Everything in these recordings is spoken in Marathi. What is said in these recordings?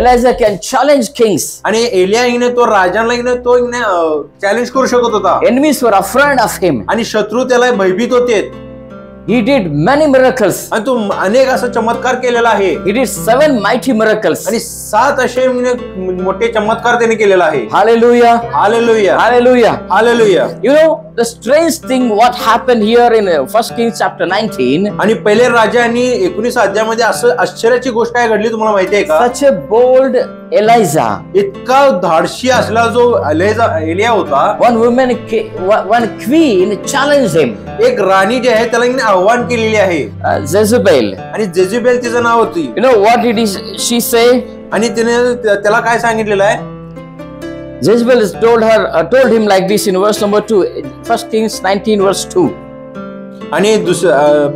Elijah can challenge kings. आणि एलिया तो राजांना तो चॅलेंज करू शकत होता. Enemies were afraid of him. आणि शत्रू त्याला भयभीत होते. He did many miracles. आणि तो अनेक असा चमत्कार केलेला आहे. He did 7 mighty miracles. आणि 7 असे मोठे चमत्कार त्याने केलेला आहे. Hallelujah. Hallelujah. Hallelujah. Hallelujah. You know the strange thing what happened here in 1 Kings chapter 19. आणि पहिले राजा आणि 19 अध्यायामध्ये असं आश्चर्याची गोष्ट काय घडली तुम्हाला माहिती आहे का? Such a bold Elijah. इतका धाडशी असलेला जो एलिया होता. One queen challenged him. एक राणी जी आहे त्याला आव्हान केलेली आहे. Jezebel. आणि जेजुबेल तिचं नाव होती. You know what did she say? आणि तिने त्याला काय सांगितलेलं आहे? Jezebel told him like this in verse number 2, 1 Kings 19 verse 2. आणि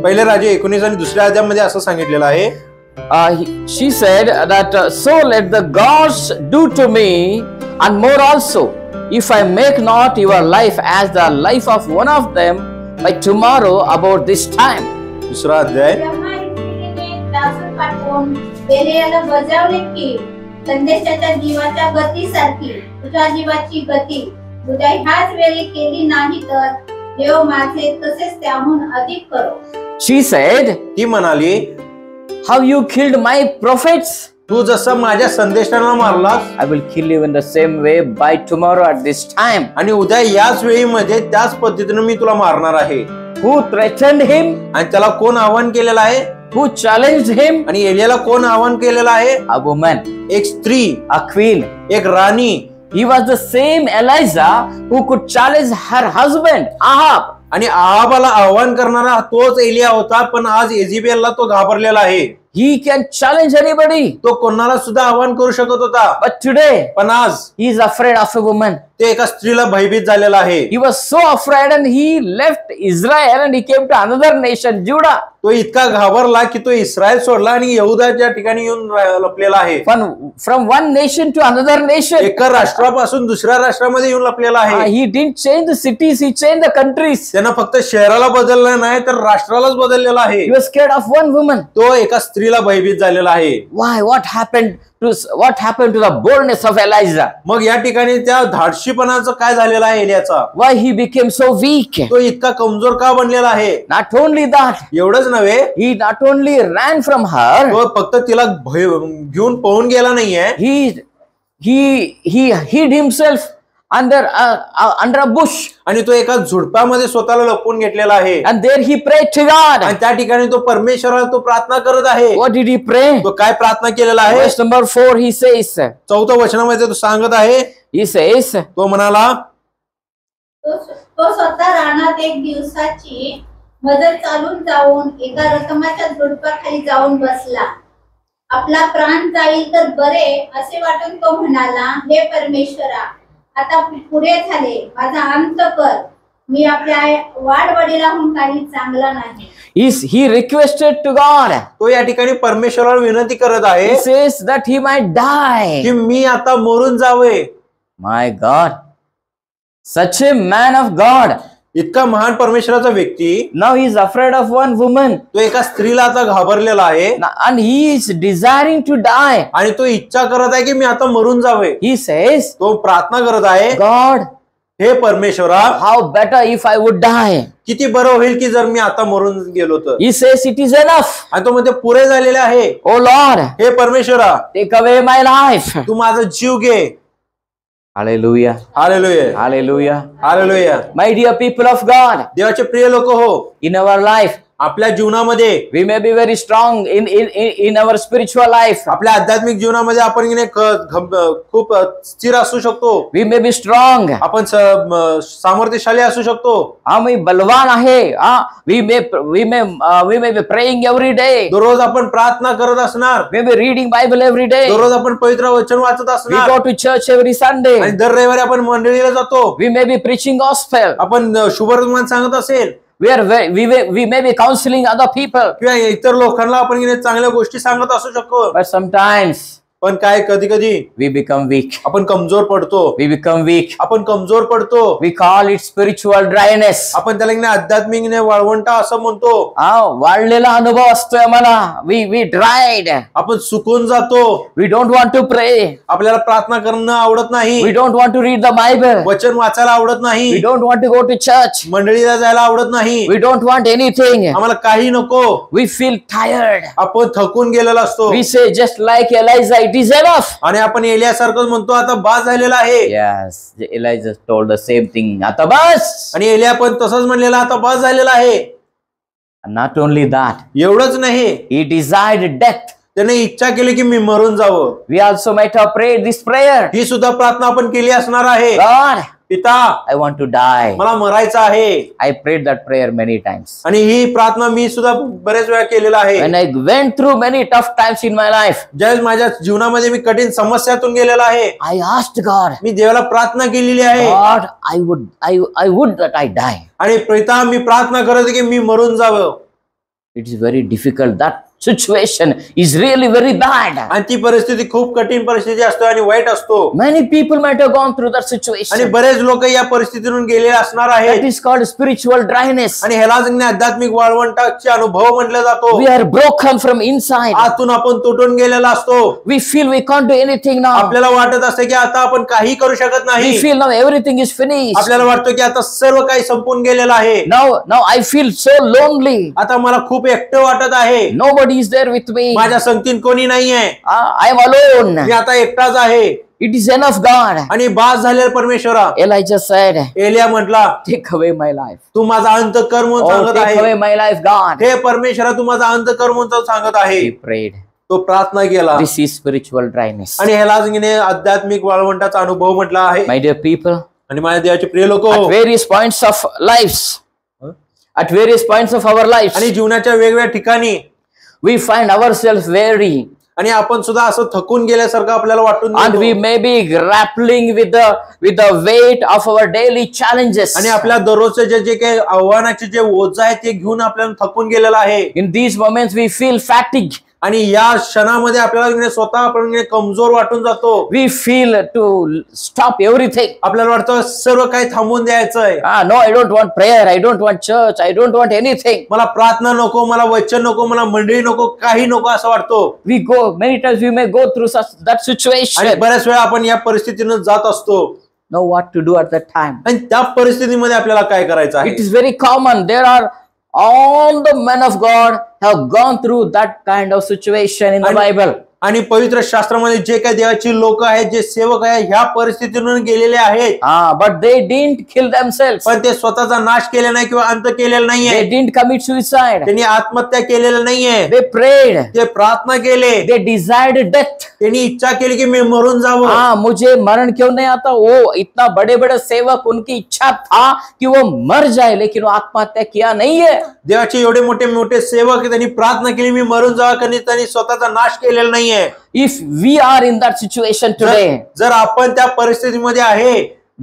पहिले राजे 19 आणि दुसऱ्या अध्यायामध्ये असं सांगितलेलं आहे. She said that so let the gods do to me and more also, if I make not your life as the life of one of them by tomorrow about this time. दुसरा अध्याय. एलियाला बजावले की संदेशाच्या जीवाच्या गतीसारखी तुझ्या जीवाची गती तुझ्या ह्याच वेळी केली नाही तर देव माझे तसेच त्याहून अधिक करो. She said, ती म्हणाली, how you killed my prophets? तू जसं माझ्या संदेशांना मारलास, I will kill you in the same way by tomorrow at this time. आणि उद्या याच वेळीमध्ये त्याच पद्धतीने मी तुला मारणार आहे. Who threatened him? आणि त्याला कोण आव्हान केलेलं आहे? Who challenged him? आणि एलियाला कोण आव्हान केलेलं आहे? A woman, एक स्त्री, a queen. एक राणी. He was the same Elijah who could challenge her husband Ahab. आणि आहाबाला आव्हान करणारा तोच एलिया होता, पण आज येजेबेलला तो घाबरलेला आहे. He can challenge anybody. तो कोणाला सुद्धा आव्हान करू शकत होता. But today, पण आज he is afraid of a woman. ते एका स्त्रीला भयभीत झालेला आहे. He was so afraid and he left Israel and he came to another nation, Judah. तो इतका घाबरला की तो इस्रायल सोडला आणि यहुदाच्या ठिकाणी येऊन लपलेला आहे. From one nation to another nation. एका राष्ट्रापासून दुसऱ्या राष्ट्रामध्ये येऊन लपलेला आहे. He didn't change the cities, he changed the countries. त्यानं फक्त शहराला बदललं नाही तर राष्ट्रालाच बदललेला आहे. He was scared of one woman. तो एका स्त्रीला भयभीत झालेला आहे. Why? What happened to the boldness of Elijah? मग या ठिकाणी त्या धाडशीपणाचं काय झालेलं आहे एलियाचा? Why he became so weak? तो इतका कमजोर का बनलेला आहे? Not only that, एवढंच नव्हे, he not only ran from her, तो फक्त तिला घेऊन पळून गेला नाहीये. he hid himself under a bush. आणि तो एका झुडपामध्ये स्वतःला लपवून घेतलेला आहे. And there he prayed to God. आणि त्या ठिकाणी तो परमेश्वराला तो प्रार्थना करत आहे. What did he pray? तो काय प्रार्थना केलेला आहे? Verse number 4 he says. 4थ्या वचनामध्ये तो सांगत आहे. He says, तो म्हणाला, तो स्वतः रानात एक दिवसाची मदत चालून जाऊन एका रकमाच्या झुडपाखाली जाऊन बसला. आपला प्राण जाईल तर बरे असे वाटून तो म्हणाला, हे परमेश्वरा, आता पुरे झाले, माझा अंत कर. मी आपल्या वाडवडिलांहून काही चांगला नाही. he requested to God. तो या ठिकाणी परमेश्वराला विनंती करत आहे. He says that he might die. की मी आता मरून जावे. My God, such a man of God. इतका महान परमेश्वराचा व्यक्ती Now he is afraid of one woman. तो एका स्त्रीला आता घाबरलेला आहे. And he is desiring to die. आणि तो इच्छा करत आहे की मी आता मरून जावे. He says, तो प्रार्थना करत आहे, God, हे परमेश्वरा, how better if I would die. किती बरं होईल की जर मी आता मरून गेलो तर. He says it is enough. आणि तो म्हणते पुरे झालेले आहे. Oh Lord, हे परमेश्वरा, take away my life. तू माझा जीव घे. Hallelujah. Hallelujah, Hallelujah. Hallelujah. My dear people of God, देवाचे प्रिय लोक हो, in our life, आपल्या जीवनामध्ये we may be very strong in our spiritual life. आपल्या आध्यात्मिक जीवनामध्ये आपण खूप स्थिर असू शकतो. We may be strong. आपण सामर्थ्यशाली असू शकतो. आम्ही बलवान आहे. We may be praying every day. दररोज आपण प्रार्थना करत असणार. We may be reading Bible every day. दररोज आपण पवित्र वचन वाचत We असणार. go to church every Sunday. आणि दर रविवारी आपण मंडळीला जातो. We may be preaching gospel. आपण शुभवर्तमान सांगत असेल. We may be counseling other people. किंवा इतर लोकांना आपण चांगल्या गोष्टी सांगत असू शकतो. But sometimes पण काय कधी कधी we become weak. आपण कमजोर पडतो. We become weak. आपण कमजोर पडतो. We call it spiritual dryness. आपण त्याला आध्यात्मिक वाळवंटा असं म्हणतो. वाढलेला अनुभव असतोय आम्हाला. We dried. आपण सुकून जातो. We don't want to pray. आपल्याला प्रार्थना करणं आवडत नाही. We don't want to read the Bible. वचन वाचायला आवडत नाही. We don't want to go to church. मंडळीला जायला आवडत नाही. We don't want anything. आम्हाला काही नको. We feel tired. आपण थकून गेलेला असतो. We say just like Elijah, it is enough. आणि आपण एलियासारखं म्हणतो आता बास झालेला आहे. Yes, Elijah told the same thing. आता बस. आणि एलिया पण तसंच म्हणलेला आता बास झालेला आहे. Not only that, एवढंच नाही, he desired death. त्याने इच्छा केली की मी मरून जावं. We also might have prayed this prayer. ही सुद्धा प्रार्थना आपण केली असणार आहे. God, पिता, I want to die. मला मरायचं आहे. I prayed that prayer many times. आणि ही प्रार्थना मी सुद्धा बरेच वेळा केलेला आहे. When I went through many tough times in my life, ज्यावेळेस माझ्या जीवनामध्ये मी कठीण समस्यातून गेलेला आहे, I asked God, मी देवाला प्रार्थना केलेली आहे. God, I would that I die. आणि पिता, मी प्रार्थना करत होते की मी मरून जावं. It is very difficult. That situation is really very bad. आणि ती परिस्थिती खूप कठीण परिस्थिती असतो आणि वाईट असतो. Many people might have gone through that situation. आणि बरेच लोक या परिस्थितीतून गेलेले असणार That आहेत. is called spiritual dryness. आणि ह्याला आध्यात्मिक वाळवंटाचे अनुभव म्हटलं जातो. We are broken from inside. आतून आपण तुटून गेलेला असतो. We feel we can't do anything now. आपल्याला वाटत असते की आता आपण काही करू शकत We नाही. feel now everything is finished. आपल्याला वाटतं की आता सर्व काही संपून गेलेलं आहे. Now I feel so lonely. आता मला खूप एकटं वाटत आहे. Nobody is there with me. माझ्या संगतीत कोणी नाहीये. I am alone. मी आता एकटाच आहे. It is enough, God. आणि बास झाले परमेश्वरा. Elijah said, एलिया म्हटला, take away my life. तू माझा अंत कर म्हणून Oh, सांगत take away आहे. my life, God. हे परमेश्वरा, तू माझा अंत कर म्हणून सांगत आहे. He prayed. तो प्रार्थना केला. This is spiritual dryness. आणि ह्याला आध्यात्मिक वाळवंटाचा अनुभव म्हटला आहे. My dear people, आणि माझ्या देवाचे प्रिय लोक, at various points of lives, at various points of our lives, आणि जीवनाच्या वेगवेगळ्या ठिकाणी we find ourselves weary. आणि आपण सुद्धा असं थकून गेल्यासारखं आपल्याला वाटून And we may be grappling with the weight of our daily challenges. आणि आपल्या दररोजचे जे काही आव्हानाचे जे ओझ आहे ते घेऊन आपल्याला थकून गेलेला आहे. In these moments we feel fatigue. आणि या क्षणामध्ये आपल्याला स्वतः आपण कमजोर वाटून जातो. We feel to stop everything. आपल्याला वाटतं सर्व काही थांबवून द्यायचंय. No, I don't want prayer. I don't want church. I don't want anything. मला प्रार्थना नको, मला वचन नको, मला मंडळी नको, काही नको असं वाटतो. We go many times. We may go through that situation. आणि बऱ्याच वेळा आपण या परिस्थितीनं जात असतो. Know what to do at that time. आणि त्या परिस्थितीमध्ये आपल्याला काय करायचं आहे. It is very common. There are all the men of God have gone through that kind of situation in the Bible. आणि पवित्र शास्त्रामध्ये जे काही देवाची लोक आहेत, जे सेवक आहेत, ह्या परिस्थितीतून गेलेले आहेत. But they didn't kill themselves. पण ते स्वतःचा नाश केला नाही किंवा अंत केलेला नाहीये. They didn't commit suicide. त्यांनी आत्महत्या केलेलं नाहीये. They prayed. ते प्रार्थना केले. They desired death. त्यांनी इच्छा केली की मी मरून जावं. मुझे मरण क्यों नहीं आता. वो इतना बड़े बड़े सेवक, उनकी इच्छा था कि वो मर जाए, लेकिन वो आत्महत्या किया नहीं है. देवाचे एवढे मोठे मोठे सेवक त्यांनी प्रार्थना केली मी मरून जावं, कारण त्यांनी स्वतःचा नाश केलेला नाहीये. If we are in that situation today, जर आपण त्या परिस्थितीमध्ये आहे,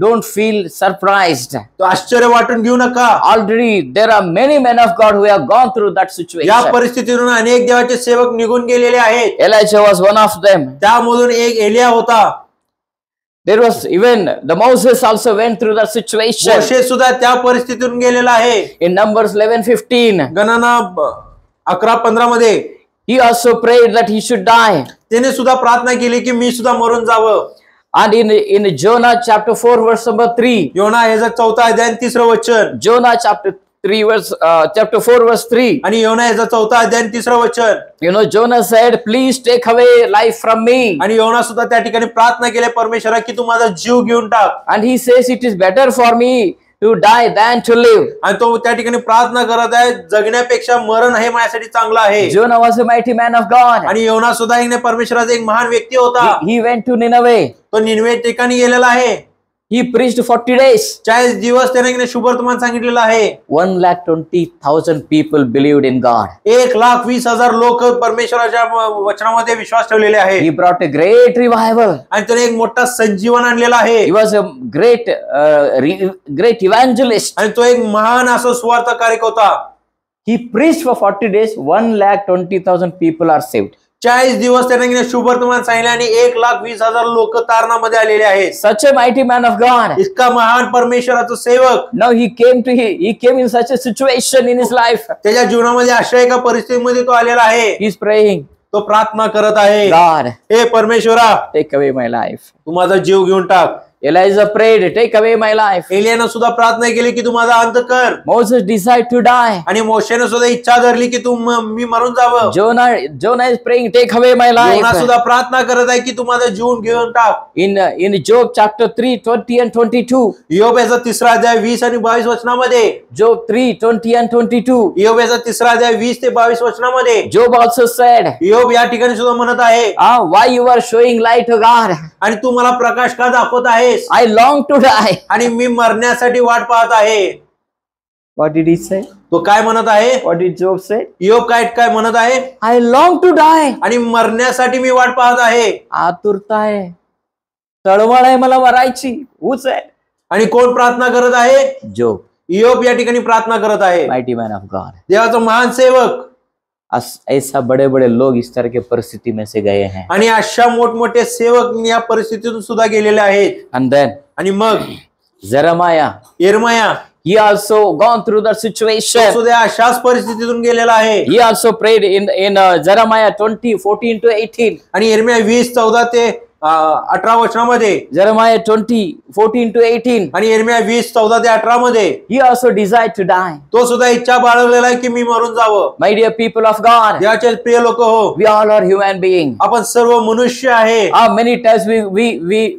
don't feel surprised. तो आश्चर्य वाटून घेऊ नका. Already there are many men of God who have gone through that situation. या परिस्थितीतून अनेक देवाचे सेवक निघून गेलेले आहेत. Elijah was one of them. त्यामधून एक एलिया होता. There was even the Moses also went through that situation. मोशे सुद्धा त्या परिस्थितीतून गेलेला आहे. In Numbers 11:15, गणना 11:15 मध्ये he also prayed that he should die. त्याने सुद्धा प्रार्थना केली की मी सुद्धा मरून जावं. And in Jonah chapter 4 verse number 3, योना याचा 4th अध्याय 3रं वचन. Jonah chapter 4 verse 3. आणि योना याचा 4th अध्याय 3रं वचन. You know, Jonah said, please take away life from me. आणि योना सुद्धा त्या ठिकाणी प्रार्थना केली परमेश्वरा की तू माझा जीव घेऊन टाक. And he says it is better for me to die than to live. आणि तो त्या ठिकाणी प्रार्थना करत आहे, जगण्यापेक्षा मरण हे माझ्यासाठी चांगलं आहे. Jonah was a mighty man of God. आणि योना सुद्धा एक परमेश्वराचा एक महान व्यक्ती होता. He went to Nineveh. तो निनवे ठिकाणी गेलेला आहे. He preached 40 days. 40 दिवस त्याने शुभवर्तमान सांगितलेलं आहे. 1,20,000 people believed in God. 1,20,000 लोक परमेश्वराच्या वचनामध्ये विश्वास ठेवलेले आहेत. He brought a great revival. आणि त्याने एक मोठा संजीवन आणलेला आहे. He was a great evangelist. आणि तो एक महान असं सुवार्थ कार्यक होता. He preached for 40 days. 1,20,000 people are saved. 40 दिवस त्याने शुभवर्तमान सांगितले आणि 1,20,000 लोक तारणामध्ये आलेले आहेत. Such a mighty man of God. इतका महान परमेश्वराचा सेवक. Now he came in such a situation in his life. त्याच्या जीवनामध्ये अशा एका परिस्थितीमध्ये तो आलेला आहे. He's praying, तो प्रार्थना करत आहे, God, हे परमेश्वरा, take away my life. तू माझा जीव घेऊन टाक. Elijah prayed, take away my life. एलियानं सुद्धा प्रार्थना केली की तू माझा अंत कर. Moses desired to die. आणि मोशेने सुद्धा इच्छा धरली की तू मी मरून जावं. Jonah is praying, take away my योना life. सुद्धा प्रार्थना करत आहे की तू माझा जीव घेऊन टाक. In Job chapter 3, 20 and 22. योब याचा 3रा अध्याय 20 आणि 22 वचनामध्ये. Job 3, 20 and 22. योब याचा 3रा अध्याय 20 ते 22 वचनामध्ये. Job also said, योब या ठिकाणी सुद्धा म्हणत आहे, why you are showing light to God? आणि तू मला प्रकाश का दाखवत आहेस? I long to die. आणि मी मरण्यासाठी वाट पाहत आहे. What did he say? तो काय म्हणत आहे? What did Job say? योब काय म्हणत आहे? I long to die. आणि मरण्यासाठी मी वाट पाहत आहे. आतुरता आहे, तळमळ आहे मला मरायची, ऊच आहे. आणि कोण प्रार्थना करत आहे? Job, योब या ठिकाणी प्रार्थना करत आहे. mighty man of God. देवाचा महान सेवक. ऐसा बड़े बड़े लोग इस तरह के परिस्थिति में से गए हैं. आणि अशा मोठमोठे सेवक या परिस्थितीतून सुद्धा गेलेले आहेत. And then आणि मग Jeremiah, यिर्मया, he also gone through the situation. सुद्धा अशाच परिस्थितीतून गेलेला आहे. He also prayed in Jeremiah 20, 14 to 18. आणि यिर्मया 20, 14 ते 18 वचनामध्ये. Jeremiah 20, 14 to 18. आणि यिर्मया 20, 14 ते 18 मध्ये. He also desired to die. तो सुद्धा इच्छा बाळगलेला आहे की मी मरून जावं. My dear people of God, देवाचे प्रिय लोक हो, we all are human beings. आपण सर्व मनुष्य आहे. Many times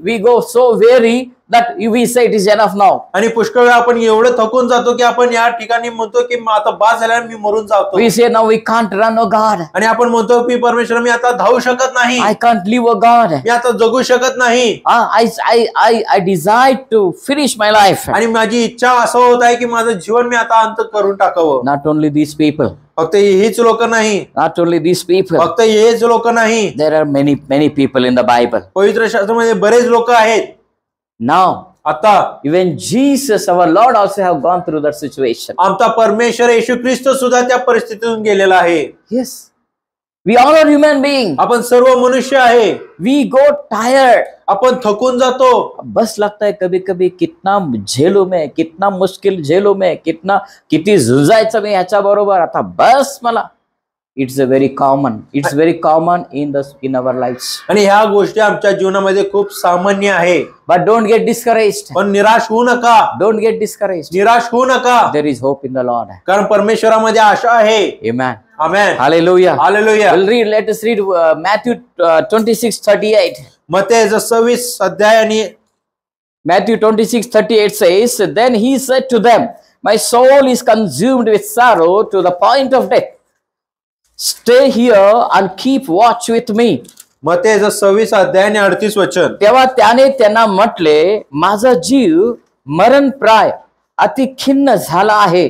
we go so weary that we say it is enough now. आणि पुष्कळ वेळा आपण एवढे थकून जातो की आपण या ठिकाणी म्हणतो की आता बास झाल्याने मी मरून जातो. We say now we can't run, oh God. आणि आपण म्हणतो की परमेश्वर मी आता धावू शकत नाही. I can't live, oh God. मी आता जगू शकत नाही. I desire to finish my life. आणि माझी इच्छा असं होत आहे की माझं जीवन मी आता अंत करून टाकावं. Not only these people. फक्त हीच लोक नाही. Not only these people. फक्त हेच लोक नाही. There are many people in the Bible. पवित्र शास्त्रामध्ये बरेच लोक आहेत. Now, आता even Jesus, our Lord, also have gone through that situation. आमचा परमेश्वर येशू ख्रिस्त सुद्धा त्या परिस्थितीतून गेलेला आहे. Yes. We all are human beings. आपण सर्व मनुष्य आहे. We go tired. आपण थकून जातो. बस लगता है कभी कभी कितना झेलू मैं, कितना मुश्किल झेलू मैं, किती झुंजायचं मी ह्याच्या बरोबर, आता बस मला. It's very common in our lives. आणि ह्या गोष्टी आमच्या जीवनामध्ये खूप सामान्य आहे. But don't get discouraged. पण निराश होऊ नका. Don't get discouraged. निराश होऊ नका. There is hope in the Lord. कारण परमेश्वरामध्ये आशा आहे. Amen. आमेन. Hallelujah. Hallelujah. Let us read Matthew 26:38. मत्तेय 26 अध्याय आणि Matthew 26:38 says, Then he said to them, My soul is consumed with sorrow to the point of death. Stay here and keep watch with me. मत्तेय 26 अध्याय आणि 38 वचन. तेव्हा त्याने त्यांना म्हटले, माझा जीव मरणप्राय अति खिन्न झाला आहे.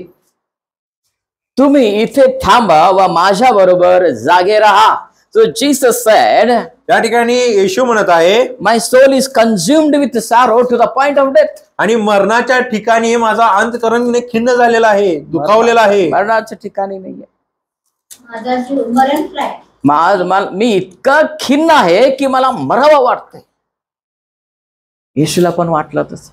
तुम्ही इथे थांबा व माझ्या बरोबर जागे राहा. So Jesus said, या ठिकाणी येशू म्हणत आहे, My soul is consumed with sorrow to the point of death. आणि मरणाच्या ठिकाणी माझा अंतःकरण खिन्न झालेला आहे, दुखावलेला आहे. मरणाच्या ठिकाणी नाहीये. माझा जीव मरणप्राय. मी इतका खिन्न आहे की मला मरावं वाटतंय. येशूला पण वाटलं तसं.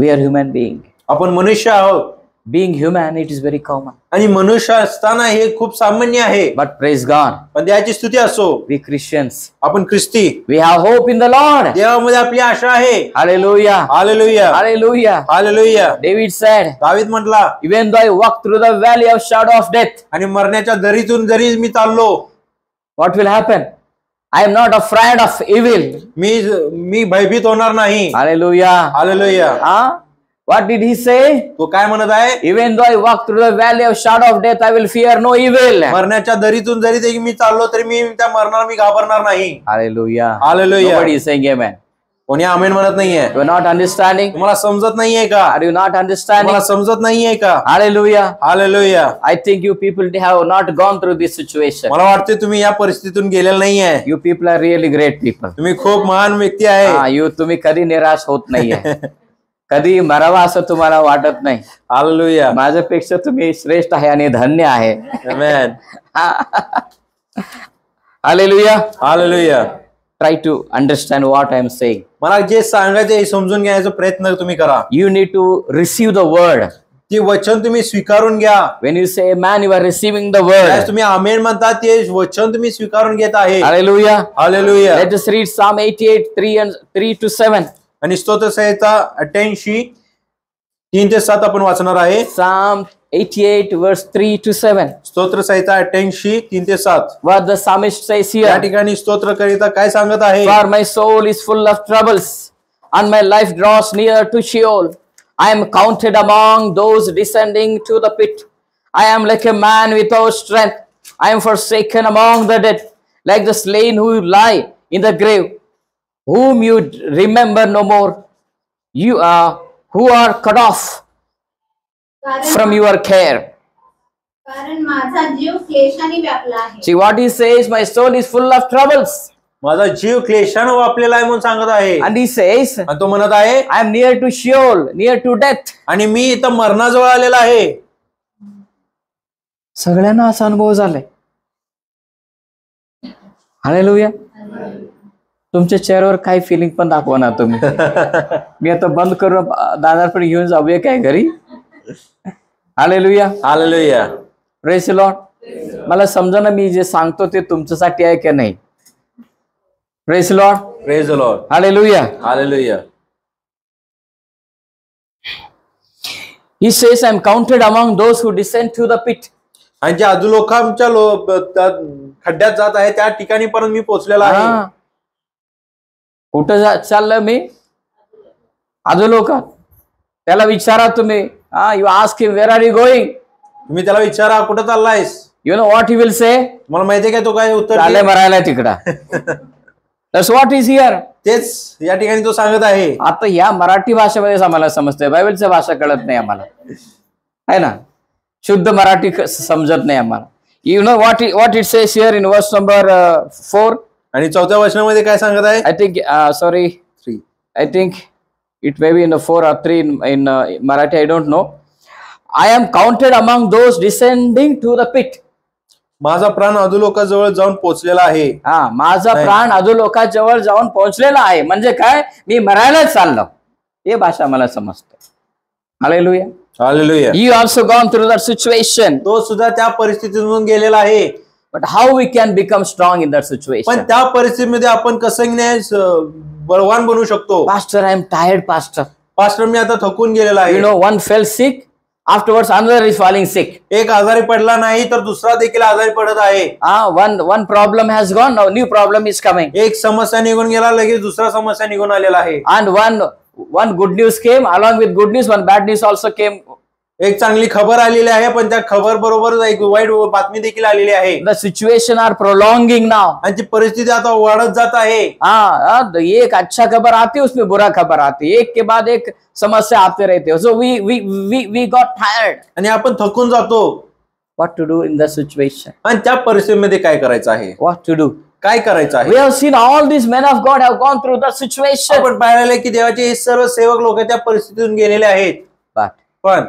We are human being. आपण मनुष्य आहोत. Being human, it is very common. आणि मनुष्य असताना हे खूप सामान्य आहे. But praise God. पण देवाची स्तुती असो. We Christians. आपण ख्रिस्ती. We have hope in the Lord. देवामध्ये आपली आशा आहे. Hallelujah. Hallelujah. Hallelujah. Hallelujah. David said, दावीद म्हटला, Even though I walk through the valley of shadow of death. आणि मरण्याच्या दरीतून जरी मी चाललो, What will happen? I am not afraid of evil. मी भयभीत होणार नाही. Hallelujah. Hallelujah. What did he say? तो काय म्हणत आहे? Even though I walk through the valley of shadow of death, I will fear no evil. मरण्याच्या दरीतून जरी मी चाललो तरी मी त्या मरणाला मी घाबरणार नाही. Hallelujah. Hallelujah. Nobody is saying amen. कोणी आमेन म्हणत नाहीये. You are not understanding? तुम्हाला समजत नाहीये का? Are you not understanding? तुम्हाला समजत नाहीये का? Hallelujah. Hallelujah. I think you people have not gone through this situation. मला वाटते तुम्ही या परिस्थितीतून गेलेले नाहीये. You people are really great people. तुम्ही खूप महान व्यक्ती आहे. तुम्ही कधी निराश होत नाहीये. कधी मरावा असं तुम्हाला वाटत नाही. हालेलुया. माझ्यापेक्षा तुम्ही श्रेष्ठ आहे आणि धन्य आहे. आमेन. Hallelujah. Hallelujah. Try to understand what I am saying. मला जे सांगायचं हे समजून घ्यायचा प्रयत्न तुम्ही करा. You need to receive the word. ते वचन तुम्ही स्वीकारून घ्या. When you say amen, you are receiving the त्यास word. तुम्ही आमेन म्हणता ते वचन तुम्ही स्वीकारून घेत आहे. Hallelujah. Hallelujah. Let us read Psalm 88, 3 to 7. आणि स्तोत्र संहिता 88 3 ते 7 आपण वाचणार आहे. Psalm 88 verse 3 to 7. स्तोत्र संहिता 88 3 ते 7. What the psalmist says या here. ठिकाणी स्तोत्र करिता काय सांगत आहे? For my soul is full of troubles, and my life draws near to Sheol. I am counted among those descending to the pit. I am like a man without strength. I am forsaken among the dead, like the slain who lie in the grave, whom you remember no more. You are who are cut off from your care. कारण माझा जीव क्लेशाने व्यापला आहे. See what he says, my soul is full of troubles. माझा जीव क्लेशानं वापलेला आहे म्हणून सांगत आहे. And he says, आणि तो म्हणत आहे I am near to Sheol, near to death. आणि मी इथं मरणाजवळ आलेला आहे. सगळ्यांना असा अनुभव झालाय. हालेलुया. तुमच्या चेहऱ्यावर काही फिलिंग पण दाखवा ना तुम्ही. मी आता बंद करून दादाकडे घेऊन जाऊया काय घरी. Hallelujah. Hallelujah. Praise the Lord. मला समजा ना मी जे सांगतो ते तुमच्यासाठी आहे की नाही. Praise the Lord. Praise the Lord. Hallelujah. Hallelujah. He says, I am counted among those who descend to the pit. आणि जे अधोलोकांच्या खड्ड्यात जात आहे त्या ठिकाणी पर्यंत मी पोहोचलेला आहे. हा. कुठं चाललं मी? अधोलोकात. त्याला विचारा तुम्ही. You ask him, where are you going? तुम्ही त्याला विचारा कुठं चाललायस? You know what he will say? मला माहितीये काय तो काय उत्तर चालले देईल? मरायला तिकडा. That's what is here. तेच या ठिकाणी तो सांगत आहे. आता या मराठी भाषेमध्ये आम्हाला समजतंय. बायबलच्या भाषा कळत नाही आम्हाला. है ना. शुद्ध मराठी समजत नाही आम्हाला. You know what it says here in verse number 4. आणि 4थ्या वचनामध्ये काय सांगत आहे? I think sorry 3. I think it may be in the 4 or 3 in Marathi, I don't know. I am counted among those descending to the pit. माझा प्राण अधोलोकाजवळ जाऊन पोहोचलेला आहे. हा, माझा प्राण अधोलोकाजवळ जाऊन पोहोचलेला आहे. म्हणजे काय? मी मरायलाच चाललो. हे भाषा मला समजते. Hallelujah. Hallelujah. You also gone through that situation. तो सुद्धा त्या परिस्थितीतून गेलेला आहे. But how we can become strong in that situation? पण त्या परिस्थितीमध्ये आपण कसं बलवान बनू शकतो? Pastor, I am tired, Pastor. Pastor मी आता थकून गेलेला आहे. You know, one fell sick, afterwards another is falling sick. एक आजारी पडला नाही तर दुसरा देखील आजारी पडत आहे. One problem has gone, now new problem is coming. एक समस्या निघून गेला लगेच दुसरा समस्या निघून आलेला आहे. And one good news came, along with good news, one bad news also came. एक चांगली खबर आलेली आहे पण त्या खबर बरोबर एक वाईट बातमी देखील आलेली आहे. The situation are prolonging now. आणि ती परिस्थिती आता वाढत जात आहे. एक अच्छा खबर आती है, उसमें बुरा खबर आती है. एक के बाद एक समस्या आते रहते. So we got tired. आणि आपण थकून जातो. What to do in the situation? आणि त्या परिस्थितीमध्ये काय करायचं आहे? What to do? काय करायचं आहे? We have seen all these men of God have gone through that situation. आपण पाहिलेले की देवाचे हे सर्व सेवक लोक त्या परिस्थितीतून गेलेले आहेत. पण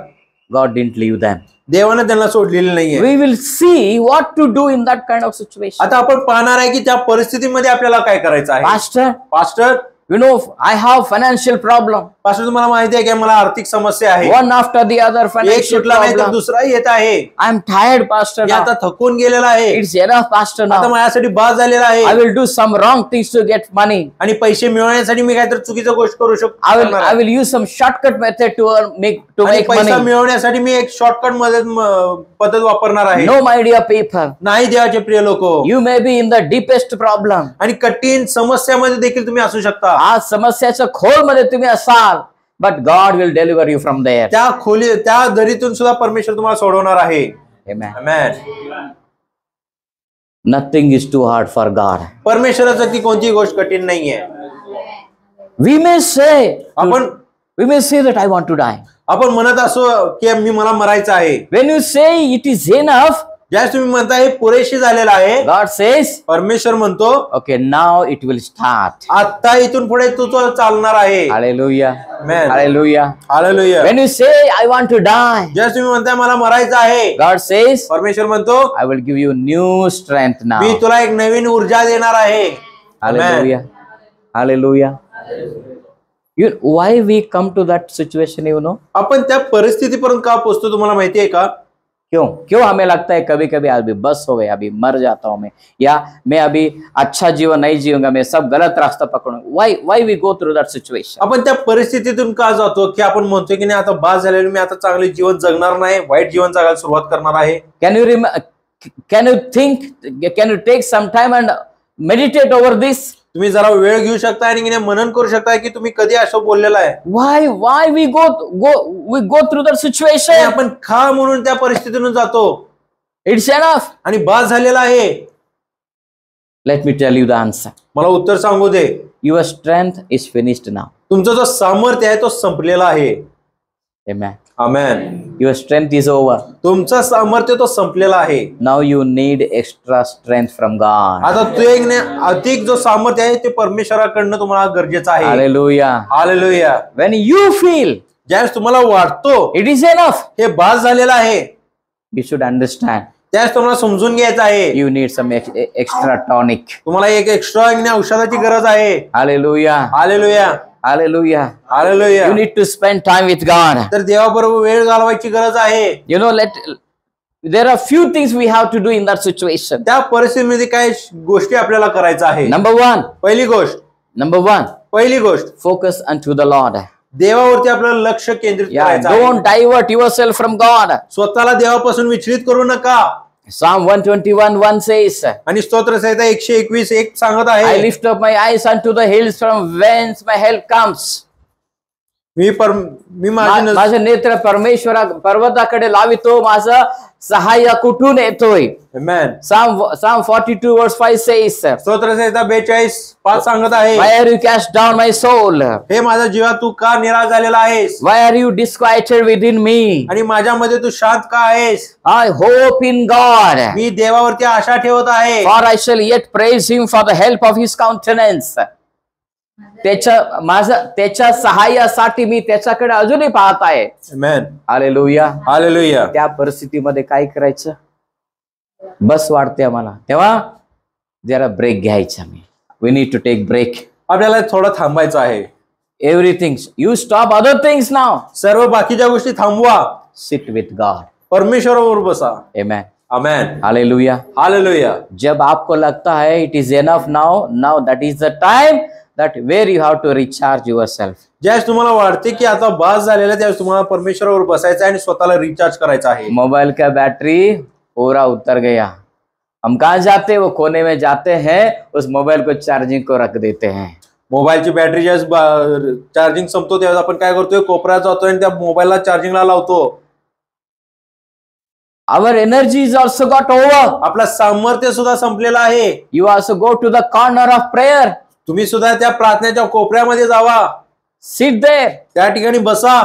God didn't leave them. देवाने त्यांना सोडलेले नाहीये. We will see what to do in that kind of situation. आता आपण पाहणार आहे की त्या परिस्थितीमध्ये आपल्याला काय करायचं आहे. Pastor, you know, I have financial problem. Pastor तुम्हाला माहिती आहे की मला आर्थिक समस्या आहे. One after the other एक financial सुटला नाही तर problem. दुसरा येत आहे. I am tired, Pastor. Me Now. आता थकून गेलेला आहे. It's enough, Pastor. आता Now. माझ्यासाठी बास झालेला आहे. I will do some wrong things to get money. आणि पैसे मिळवण्यासाठी मी काहीतरी चुकीचं गोष्ट करू शकतो. I will use some shortcut method to make पैसा money. मिळवण्यासाठी मी एक शॉर्टकट पद्धत वापरणार आहे. No, my dear people. नाही देवाचे प्रिय लोक. You may be in the deepest problem. आणि कठीण समस्यामध्ये देखील तुम्ही असू शकता. आज समस्याच्या खोलमध्ये तुम्ही असाल. But God will deliver you from there. त्या दरीतून सुद्धा परमेश्वर तुम्हाला सोडवणार आहे. Amen. Amen. Nothing is too hard for God. परमेश्वरासाठी कोणतीही गोष्ट कठीण नाहीये. We may say that I want to die. आपण म्हणत असो की मला मरायचं आहे. When you say it is enough, ज्यावेळेस तुम्ही म्हणता हे पुरेशी झालेलं आहे, God says, परमेश्वर म्हणतो okay, now it will start. आता इथून पुढे तू चालणार आहे. Hallelujah. Amen. Hallelujah. Hallelujah. When you say, I want to die, ज्यावेळेस तुम्ही म्हणताय मला मरायचं आहे, God says, परमेश्वर म्हणतो I will give you new strength now. मी तुला एक नवीन ऊर्जा देणार आहे. Hallelujah. Hallelujah. Why we come to that situation, you know? आपण त्या परिस्थितीपर्यंत का पोहोचतो तुम्हाला माहिती आहे का? क्यों हमें लगता है कभी कभी अभी बस हो गए, अभी मर जाता हूं मैं, या मैं अभी अच्छा जीवन नहीं जीऊंगा, मैं सब गलत रास्ता पकड़ूंगा. Why we go through that situation? आपण त्या परिस्थितीतून का जातो की आपण म्हणतो की नाही आता बास झालेलं, मी आता चांगले जीवन जगणार नाही, वाईट जीवन जगायला सुरुवात करणार आहे. Can you take some time and meditate over this? तुम्ही जरा वेळ घेऊ शकता आणि मनन करू शकता की तुम्ही कधी असं बोललेलं आहे. Why we go through that situation? आपण खा म्हणून त्या परिस्थितीतून जातो. It's enough. आणि बास झालेला आहे. Let me tell you the answer. मला उत्तर सांगू दे. Your strength is finished now. तुमचा जो सामर्थ्य आहे तो संपलेला आहे. Amen. Amen. Your strength is over. तुमचा सामर्थ्य तो संपलेला आहे. Now you need extra strength from God. आता तुझे अधिक जो सामर्थ्य आहे ते परमेश्वराकडनं तुम्हाला गरजेचं आहे. Hallelujah. Hallelujah. When you feel ज्यावेळेस तुम्हाला वाटतो it is enough, हे बास झालेलं आहे, you should understand. त्यावेळेस तुम्हाला समजून घ्यायचं आहे. You need some extra tonic. तुम्हाला एक एक्स्ट्रा औषधाची गरज आहे. Hallelujah. Hallelujah. Hallelujah. Hallelujah. You need to spend time with God. तर देवाबरोबर वेळ घालवायची गरज आहे. You know, there are few things we have to do in that situation. त्या परिस्थितीमध्ये काय गोष्टी आपल्याला करायचं आहे. Number one, पहिली गोष्ट focus unto the Lord. देवावरती आपल्याला लक्ष केंद्रित करायचं आहे. Don't divert yourself from God. स्वतःला देवापासून विचलित करू नका. Psalm 121:1 says, आणि स्तोत्र संहिता 121:1 सांगत I आहे, lift up my eyes unto the hills from whence my help comes. मी माझे नेत्र परमेश्वरा पर्वताकडे लावितो, माझं सहाय्य कुठून येतोय. Amen. Psalm 42:5 says, स्तोत्र संहिता 42:5 सांगत आहे, Why are you cast down my soul? हे माझा जीवा तू का निराश झालेला आहेस? Why are you disquieted within me? आणि माझ्यामध्ये तू शांत का आहेस? I hope in God, मी देवावरती आशा ठेवत आहे. for I shall yet praise him for the help of his countenance. त्याच्या सहाय्यासाठी मी त्याच्याकडे अजूनही पाहत आहे. Amen. हालेलुया. हालेलुया. त्या परिस्थितीमध्ये काय करायचं? बस वाटते आम्हाला, तेव्हा जरा ब्रेक घ्यायचा. We need to take break. आपल्याला थोडं थांबायचं आहे. Everything you stop other things now. सर्व बाकीच्या गोष्टी थांबवा. Sit with God. परमेश्वराबरोबर बसा. आमेन. आमेन. हालेलुया. हालेलुया. जब आपको लगता है it is enough now that is the time that where you have to recharge yourself. ज्यावेळेस तुम्हाला वाटते की आता बास झालेला, त्यावेळेस तुम्हाला परमेश्वरावर बसायचं आणि स्वतःला रिचार्ज करायचं आहे. मोबाइल का बैटरी पूरा उतर गया, हम कहाँ जाते, वो कोने में जाते हैं, उस मोबाइल को चार्जिंग को रख देते हैं. मोबाईलची बॅटरी ज्यावेळेस चार्जिंग संपतो त्यावेळेस आपण काय करतोय, कोपऱ्यात जातोय आणि त्या मोबाईलला चार्जिंगला लावतो. Our energy is also got over. आपला सामर्थ्य सुद्धा संपलेला आहे. You also go to the corner of prayer. तुम्ही सुद्धा त्या प्रार्थनेच्या कोपऱ्यामध्ये जावा. Sit there. त्या ठिकाणी बसा.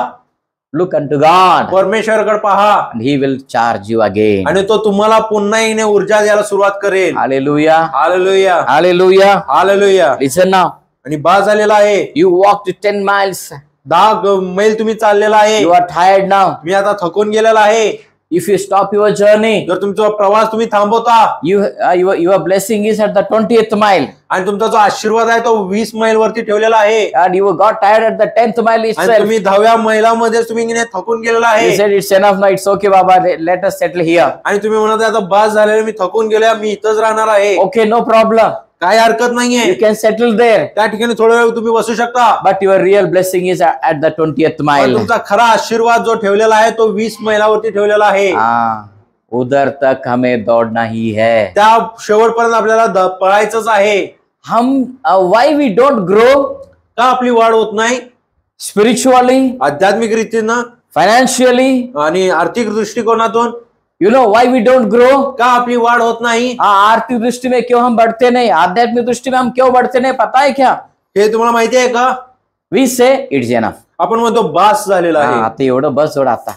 Look unto God. परमेश्वराकडे पहा. And he will charge you again. आणि तो तुम्हाला पुन्हा येणे ऊर्जा द्यायला सुरुवात करेल. Hallelujah. Hallelujah. Hallelujah. Hallelujah. Listen now. आणि बास झालेला आहे. You walked 10 miles. 10 मैल तुम्ही चाललेला आहे. You are tired now. मी आता थकून गेलेला आहे. If you stop your journey, जर तुमचा प्रवास तुम्ही थांबवता, your blessing is at the 20th mile. आणि तुमचा जो आशीर्वाद आहे तो 20 मैल वरती ठेवलेला आहे. And you got tired at the 10th mile itself. आणि तुम्ही 10व्या मैलामध्ये तुम्ही थकून गेलेला आहे. You said it's enough now, it's okay Baba, let us settle here. आणि तुम्ही म्हणत आता बास झालेला, मी थकून गेल्या, मी इथंच राहणार आहे. Okay, no problem. काय हरकत नाहीये. You can settle there. त्या ठिकाणी थोडा वेळ तुम्ही बसू शकता. But your real blessing is at the 20th mile. तुमचा खरा आशीर्वाद जो ठेवलेला आहे तो 20 मैलावरती ठेवलेला आहे. उधर तक हमें दौड़ना ही है. त्या शेवटपर्यंत आपल्याला पळायचंच आहे. हम why we don't grow? का आपली वाढ होत नाही? Spiritually, आध्यात्मिक रीतीनं, financially, आणि आर्थिक दृष्टिकोनातून. You know why we don't grow? का आपली वाढ होत नाही? आर्थिक दृष्टि में क्यों हम बढ़ते नहीं, आध्यात्मिक दृष्टि में हम क्यों बढ़ते नहीं, पता है क्या? हे तुम्हाला माहिती आहे का? We say it's enough. आपण म्हणतो बास झालेला आहे. आता एवढं बस, एवढं आता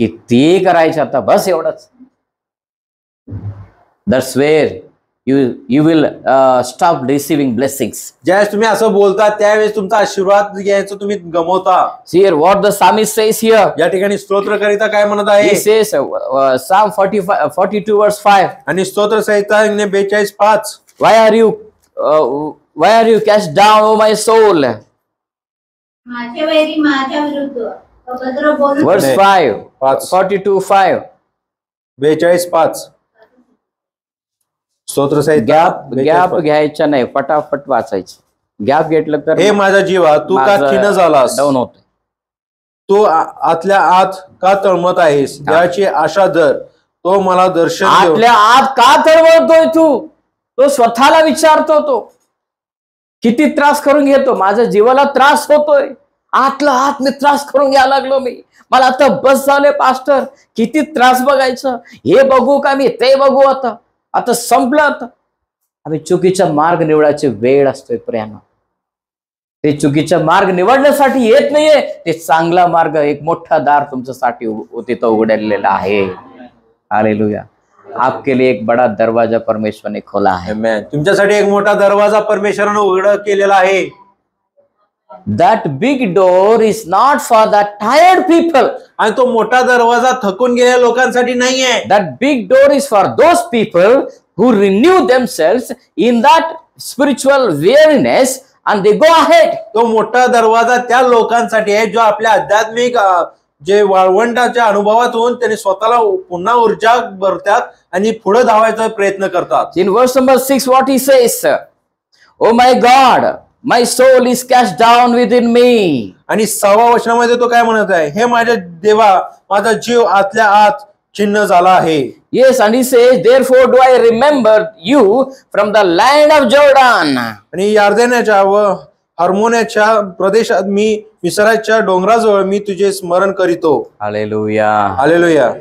किती करायचं, आता बस एवढंच. That's where you will stop receiving blessings. ज्यावेळेस तुम्ही असं बोलता त्यावेळेस तुमचा आशीर्वाद घ्यायचं तुम्ही गमवता. See here what the psalmist says here. या ठिकाणी स्तोत्रकरिता काय म्हणत He आहे? says Psalm 42 verse 5. आणि स्तोत्र संहिता 42:5. Why are you cast down, O my soul? माझे वैरी माझ्या विरुद्ध अभद्र बोलू Verse 5. 42:5. 42:5. स्तोत्र संहिता गॅप घ्यायचा नाही, फटाफट वाचायचं. गॅप घेतलं तर हे माझा जीवा तू का खिन्न झालास, डाऊन होत. तू आतल्या आत का तळमत आहेस, देवाची आशा धर, तो मला दर्शन देऊ. आतल्या आत का तळमळतोय तू? तो स्वतःला विचारतो. तो किती त्रास करून घेतो, माझ्या जीवाला त्रास होतोय, आतला आत मी त्रास करून घ्यायला लागलो. मला आता बस झाले पास्टर, किती त्रास बघायचं, हे बघू का मी ते बघू, आता संपलं. आता आम्ही चुकीचा मार्ग निवडायचे वेळ असतोय प्रियानो. ते चुकीचा मार्ग निवडण्यासाठी येत नाहीये, ते चांगला मार्ग, एक मोठा दार तुमच्यासाठी तिथं उघडलेला आहे. हालेलुया. आपके लिए एक बड़ा दरवाजा परमेश्वर ने खोला है. आमेन. तुमच्यासाठी एक मोठा दरवाजा परमेश्वराने उघड केलेला आहे. That big door is not for the tired people. आणि तो मोठा दरवाजा थकून गेलेल्या लोकांसाठी नाहीये. That big door is for those people who renew themselves in that spiritual weariness and they go ahead. तो मोठा दरवाजा त्या लोकांसाठी आहे जो आपल्या आध्यात्मिक जे वाळवंटाच्या अनुभवातून त्यांनी स्वतःला पुन्हा ऊर्जा भरतात आणि पुढे धावायचा प्रयत्न करतात. In verse number 6 what he says, oh my God, my soul is cast down within me. आणि 6व्या वचनामध्ये तो काय म्हणत आहे, हे माझ्या देवा माझा जीव आतल्या आत छिन्न झाला आहे. Yes, and he says, therefore do I remember you from the land of Jordan. आणि यार्देनाच्या व हर्मोन्याच्या प्रदेशात मी मिस्राच्या डोंगराजवळ मी तुझे स्मरण करीतो. हालेलुया. हालेलुया.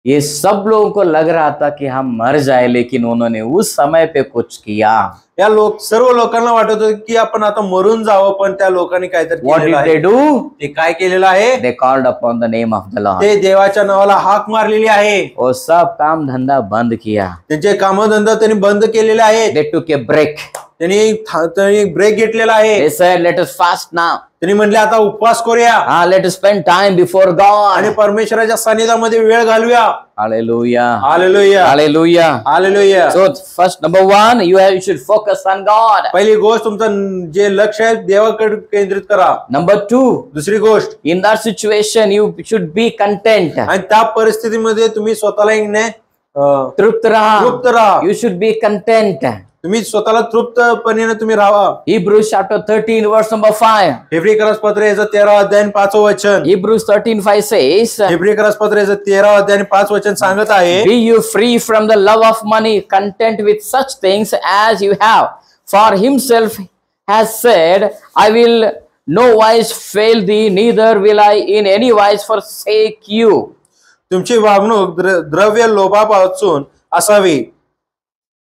ये सब लोगों को लग रहा था कि हम मर जाए, लेकिन उन्होंने उस समय पे कुछ किया. या सर्व लोकांना वाटत होतं की आपण आता मरून जावं, पण त्या लोकांनी काहीतरी What केलेलं did आहे. they do? ते काय केलेलं आहे, They called upon the name of the Lord. ते देवाच्या नावाला हाक मारलेली आहे. वो सब काम धंधा बंद किया. त्यांचे कामधंदा त्यांनी बंद केलेले आहेत. They took a break. त्यांनी ब्रेक घेतलेला आहे. They said, let us fast now. त्यांनी म्हणले आता उपवास करूया Let us spend time before God. आणि परमेश्वराच्या सानिध्यामध्ये वेळ घालूया. Hallelujah. Hallelujah. Hallelujah. Hallelujah. So first, number one, you should focus on God. पहिली गोष्ट तुमचं जे लक्ष आहे देवाकडे केंद्रित करा. Number two, दुसरी गोष्ट, in that situation you should be content. आणि त्या परिस्थितीमध्ये तुम्ही स्वतःला तृप्त राहा. तृप्त राहा. You should be content. तुम्ही स्वतःला तृप्तपणे तुम्ही राहा. Hebrews chapter 13 verse number 5. हेब्री पत्र याचं 13 अध्याय 5 वचन. Hebrews 13:5 says, हेब्री पत्र याचं 13 अध्याय 5 वचन सांगत आहे, be you free from the love of money, content with such things as you have. For himself has said, I will no wise fail thee, neither will I in any wise forsake you. तुमची वागणूक द्रव्य लोभापासून असावी,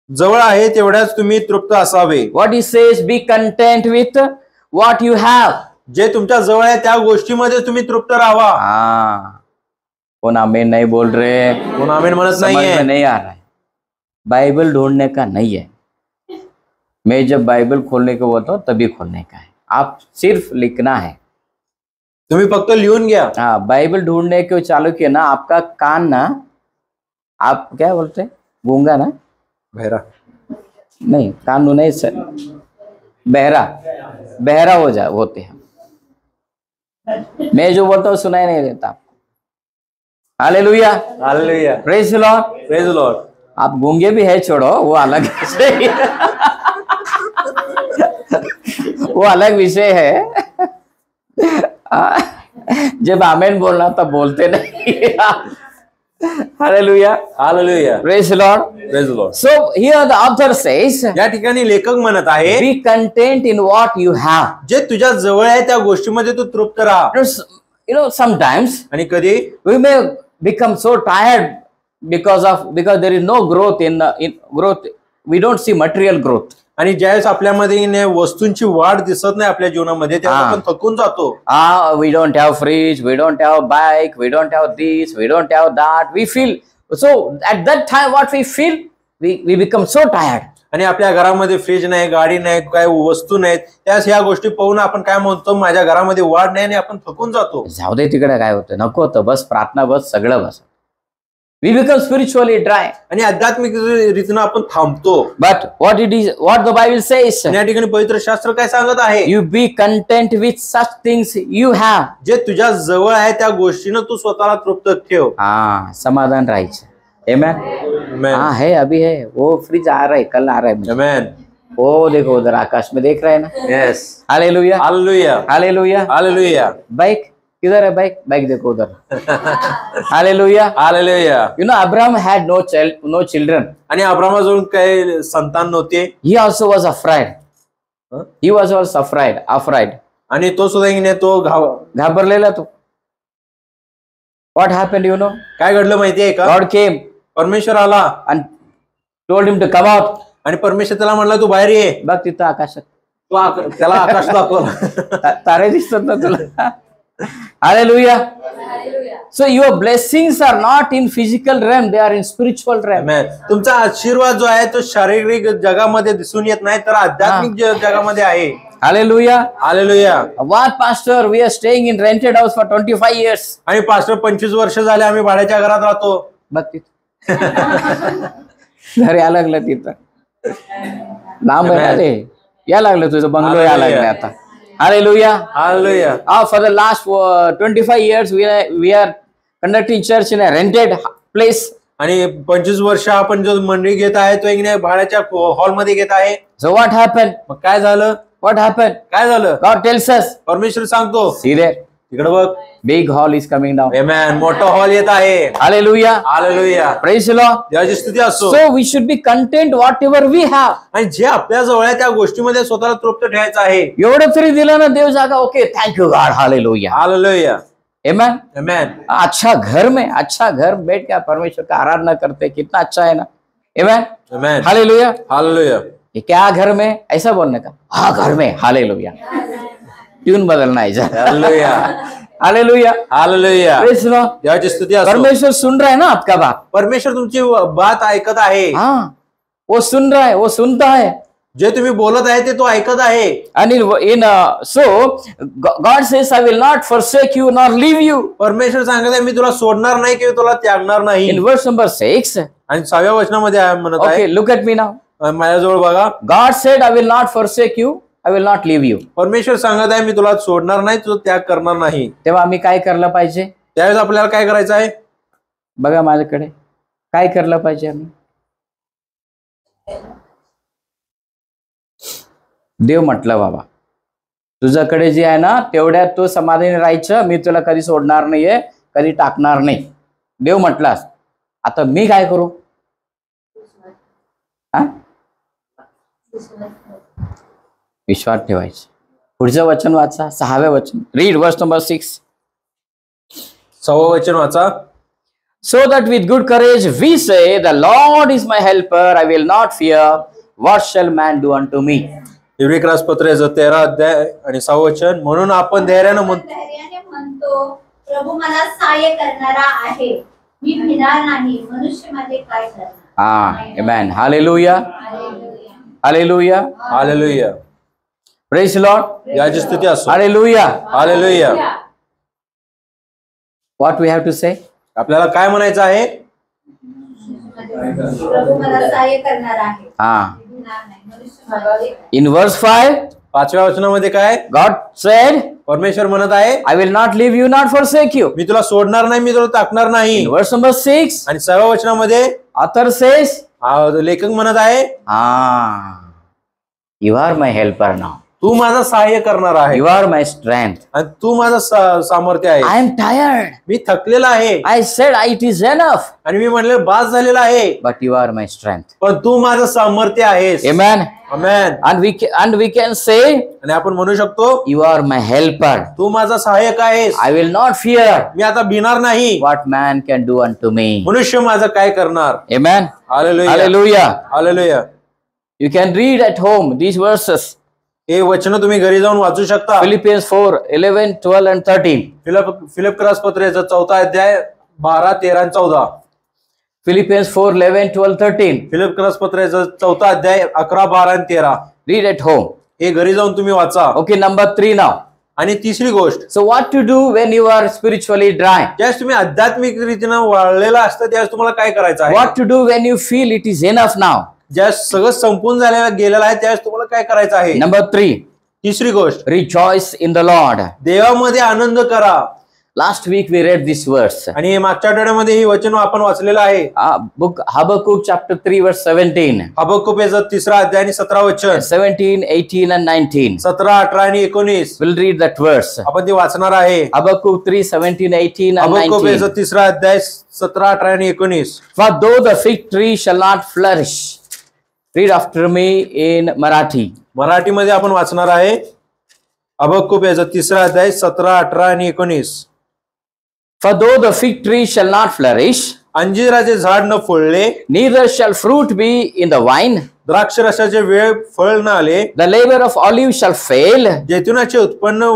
जवळ आहे तेवढ्याच तुम्ही तृप्त असावे. What he says, be content with what you have. जे तुमच्या जवळ आहे त्या गोष्टीमध्ये तुम्ही तृप्त राहावा. कौन आमीन नहीं बोल रहे? कोण आमीन म्हणत समझ में नाहीये. नहीं आ रहा है. बाइबल ढूंढने का नहीं है. मैं जब बाइबल खोलने को बोलता हूँ तभी खोलने का है. आप सिर्फ लिखना है. तुम्ही फक्त लिहून घ्या. बाइबल ढूंढने को चालू किया ना, आपका कान ना, आप क्या बोलते हैं, गूंगा ना, बहरा नहीं, कान नहीं सर, बहरा होते हैं. मैं जो बोलता हूँ सुनाई नहीं देता आपको. Hallelujah. Hallelujah. Praise the Lord. Praise the Lord. आप गूंगे भी है, छोड़ो, वो अलग विषय वो अलग विषय है. जब आमेन बोलना तब बोलते नहीं. Hallelujah. Hallelujah. Praise the Lord. Praise the Lord. So here the author says, या ठिकाणी लेखक म्हणत आहे, be content in what you have. जे तुझ्या जवळ आहे त्या गोष्टीमध्ये तू तृप्त राहा. Sometimes आणि कधी we may become so tired because there is no growth in growth. We don't see material growth. आणि ज्यावेळेस आपल्यामध्ये वस्तूंची वाढ दिसत नाही आपल्या जीवनामध्ये, त्यावेळेस आपण थकून जातो. We don't have fridge, we don't have bike, we don't have this, we don't have that. We feel So at that time what we feel, we become so tired. आणि आपल्या घरामध्ये फ्रीज नाही, गाडी नाही, काय वस्तू नाहीत, त्यास ह्या गोष्टी पाहून आपण काय म्हणतो, माझ्या घरामध्ये वाढ नाही, आणि आपण थकून जातो. जाऊ दे तिकडे, काय होतं, नको होतं, बस प्रार्थना, बस सगळं बस. We become spiritually dry. आणि आध्यात्मिक रीतीने आपण थांबतो. But what the Bible says, या ठिकाणी पवित्र शास्त्र काय सांगत आहे, you be content with such things you have. जे तुझ्या जवळ आहे त्या गोष्टीनं तू स्वतःला तृप्त ठेव. समाधान राहायचं. Amen. हाँ है, अभी है, वो फ्रिज आ रहा है, कल आ रहा है. Amen. वो देखो उधर आकाश में देख रहा है ना. Yes. Hallelujah, hallelujah, hallelujah, hallelujah. Bike किधर है, बाइक देखो उधर. Hallelujah, hallelujah. You know Abraham had no children. आणि अब्रामाजवळ काही संतान नव्हते. He also was afraid. He was also afraid. आणि तो सुद्धा तो घाबरलेला तो. What happened, you know? काय घडलं माहितीये का? God came. परमेश्वर आला and told him to come out. आणि परमेश्वर त्याला म्हणला तू बाहेर ये. बघ तिथं आकाशात. त्याला आकाश दाखवला. तारे दिसतात ना तुला. Hallelujah. So your blessings are not in physical realm, they are in spiritual realm. Amen. तुमचा आशीर्वाद जो आहे तो शारीरिक जगामध्ये दिसून येत नाही, तर आध्यात्मिक जगामध्ये आहे. Hallelujah. Hallelujah. What pastor, we are staying in rented house for 25 years. आणि पास्टर 25 वर्ष झाले आम्ही भाड्याच्या घरात राहतो. बघ तिथं घर या लागलं तिथं, लांब आहे, या लागलं तुझं बंगलो या लागलं आता. Hallelujah. Hallelujah. For the last 25 years we are conducting church in a rented place. आणि 25 वर्ष आपण जो मंडळी घेत आहे तो एक भाड्याच्या हॉल मध्ये घेत आहे. So what happened? मग काय झालं? What happened? काय झालं? God tells us. परमेश्वर सांगतो, See there, तिकडे बघ, big hall is coming down. Amen. मोठा हॉल येत आहे. Hallelujah. Hallelujah. Praise the Lord. देवाची स्तुती असो. So we should be content whatever we have. आणि जे आपल्या जवळ आहे त्या गोष्टीमध्ये स्वतःला तृप्त ठेवायचं आहे. एवढं तरी दिलं ना देव जागा, okay, thank you God. Hallelujah, hallelujah. Amen, amen. अच्छा घर में, अच्छा घर बैठ के परमेश्वर का आराधना करते, कितना अच्छा है ना. Amen, amen. Hallelujah, hallelujah. ये क्या घर में, ऐसा बोलने का, हाँ घर में. हालेलुया, ट्यून बदलना है. Hallelujah. Hallelujah, hallelujah. Praise the Lord. देवाची स्तुती असो. परमेश्वर सुन रहा है ना आपका बात. परमेश्वर तुमची बात ऐकत आहे. हाँ, वो सुन रहा है, वो सुनता है. जे तुम्ही बोलत आहे ते तो ऐकत आहे. And so God says, I will not forsake you nor leave you. परमेश्वर सांगत आहे मी तुला सोडणार नाही किंवा तुला त्यागणार नाही. In verse number 6. आणि 6व्या वचनामध्ये म्हणत आहे, Okay, look at me now. माझ्याजवळ बघा. God said, I will not forsake you, I will not leave you. परमेश्वर सांगत आहे मी तुला सोडणार नाही, तुझा त्याग करणार नाही. तेव्हा आम्ही काय करलं पाहिजे? त्यावेळेस आपल्याला काय करायचं आहे? बघा माझ्याकडे, काय करलं पाहिजे आम्ही? देव म्हटलं, बाबा तुझ्याकडे जे आहे ना तेवढ्यात तू समाधानी राहायचं, मी तुला कधी सोडणार नाहीये, कधी टाकणार नाही. देव म्हटलास, आता मी काय करू? विश्वास ठेवायचं. पुढचं वचन वाचा, 6व्या वचन. रीड वर्स नंबर 6. 6वं वचन वाचा. So that with good courage we say, the Lord is my helper, I will not fear. What shall man do unto me? इब्रियरास पत्राचं 13 अध्याय आणि 6वं वचन. म्हणून आपण धैर्याने म्हणतो, प्रभू मला सहाय्य करणारा आहे, मी भिणार नाही, मनुष्य माझे काय करणार. Amen. Hallelujah. Hallelujah. Hallelujah. Praise the Lord. याची स्तुती असो. Hallelujah. Hallelujah. What we have to say? आपल्याला काय म्हणायचं आहे? प्रभू मला सहाय्य करणारा आहे. In verse 5, 5व्या वचनामध्ये काय? God said, परमेश्वर म्हणत आहे, I will not leave you, not forsake you. मी तुला सोडणार नाही, मी तुला टाकणार नाही. In verse number 6, आणि 6व्या वचनामध्ये author says, लेखक म्हणत आहे, you are my helper now. तू माझा सहाय्य करणार आहे. You are my strength. आणि तू माझा सामर्थ्य आहे. I am tired. मी थकलेला आहे. I said it is enough. आणि मी म्हणले बास झालेला आहे. But you are my strength. पण तू माझं सामर्थ्य आहेस. Amen. Amen. And we can say, आणि आपण म्हणू शकतो, you are my helper. तू माझा सहाय्यक आहेस. I will not fear. मी आता भिणार नाही. What man can do unto me. मनुष्य माझं काय करणार. Amen. Hallelujah. Hallelujah. Hallelujah. You can read at home these verses. हे वचन तुम्ही घरी जाऊन वाचू शकता. Philippians 4, 11, 12 and 13. फिलिपकरास पत्राचं 4था अध्याय 12, 13 आणि 14. Philippians 4, 11, 12, 13. फिलिप पत्राचा 4 अध्याय 11, 12 आणि 13 Read at home. हे घरी जाऊन तुम्ही वाचा. Okay, number 3 now. आणि तिसरी गोष्ट, So what to do when you are spiritually dry? ज्यावेळेस तुम्ही आध्यात्मिक रीतीनं वाळलेला असतं त्यावेळेस तुम्हाला काय करायचं आहे? What to do when you feel it is enough now? ज्यावेळेस सगळं संपून गेलेलं आहे त्यावेळेस तुम्हाला काय करायचं आहे? Number 3, तिसरी गोष्ट, rejoice in the Lord. देवामध्ये आनंद करा. Last week we read this verse. आणि मागच्या आठवड्यामध्ये ही वचन आपण वाचलेलं आहे. Book Habakkuk chapter 3 verse 17. Habakkuk याचा 3 अध्याय आणि 17 वचन, 17, 18 and 19. 17, 18 आणि 19 We'll read that verse. आपण ते वाचणार आहे. Habakkuk 3, 17, 18 and हबक्कूक याचा 19. 3 अध्याय 17, 18 आणि 19. For though the fig tree shall not flourish. Read after me in Marathi. मराठीमध्ये आपण वाचणार आहे. हबक्कूक याचा 3 अध्याय 17, 18 आणि 19. For though the fig tree shall not flourish, अंजीराचे झाड न फुलले, neither shall fruit be in the vine, द्राक्ष रसाचे वेळ फळ न आले, the labor of olive shall fail, जैतुनाचे उत्पन्न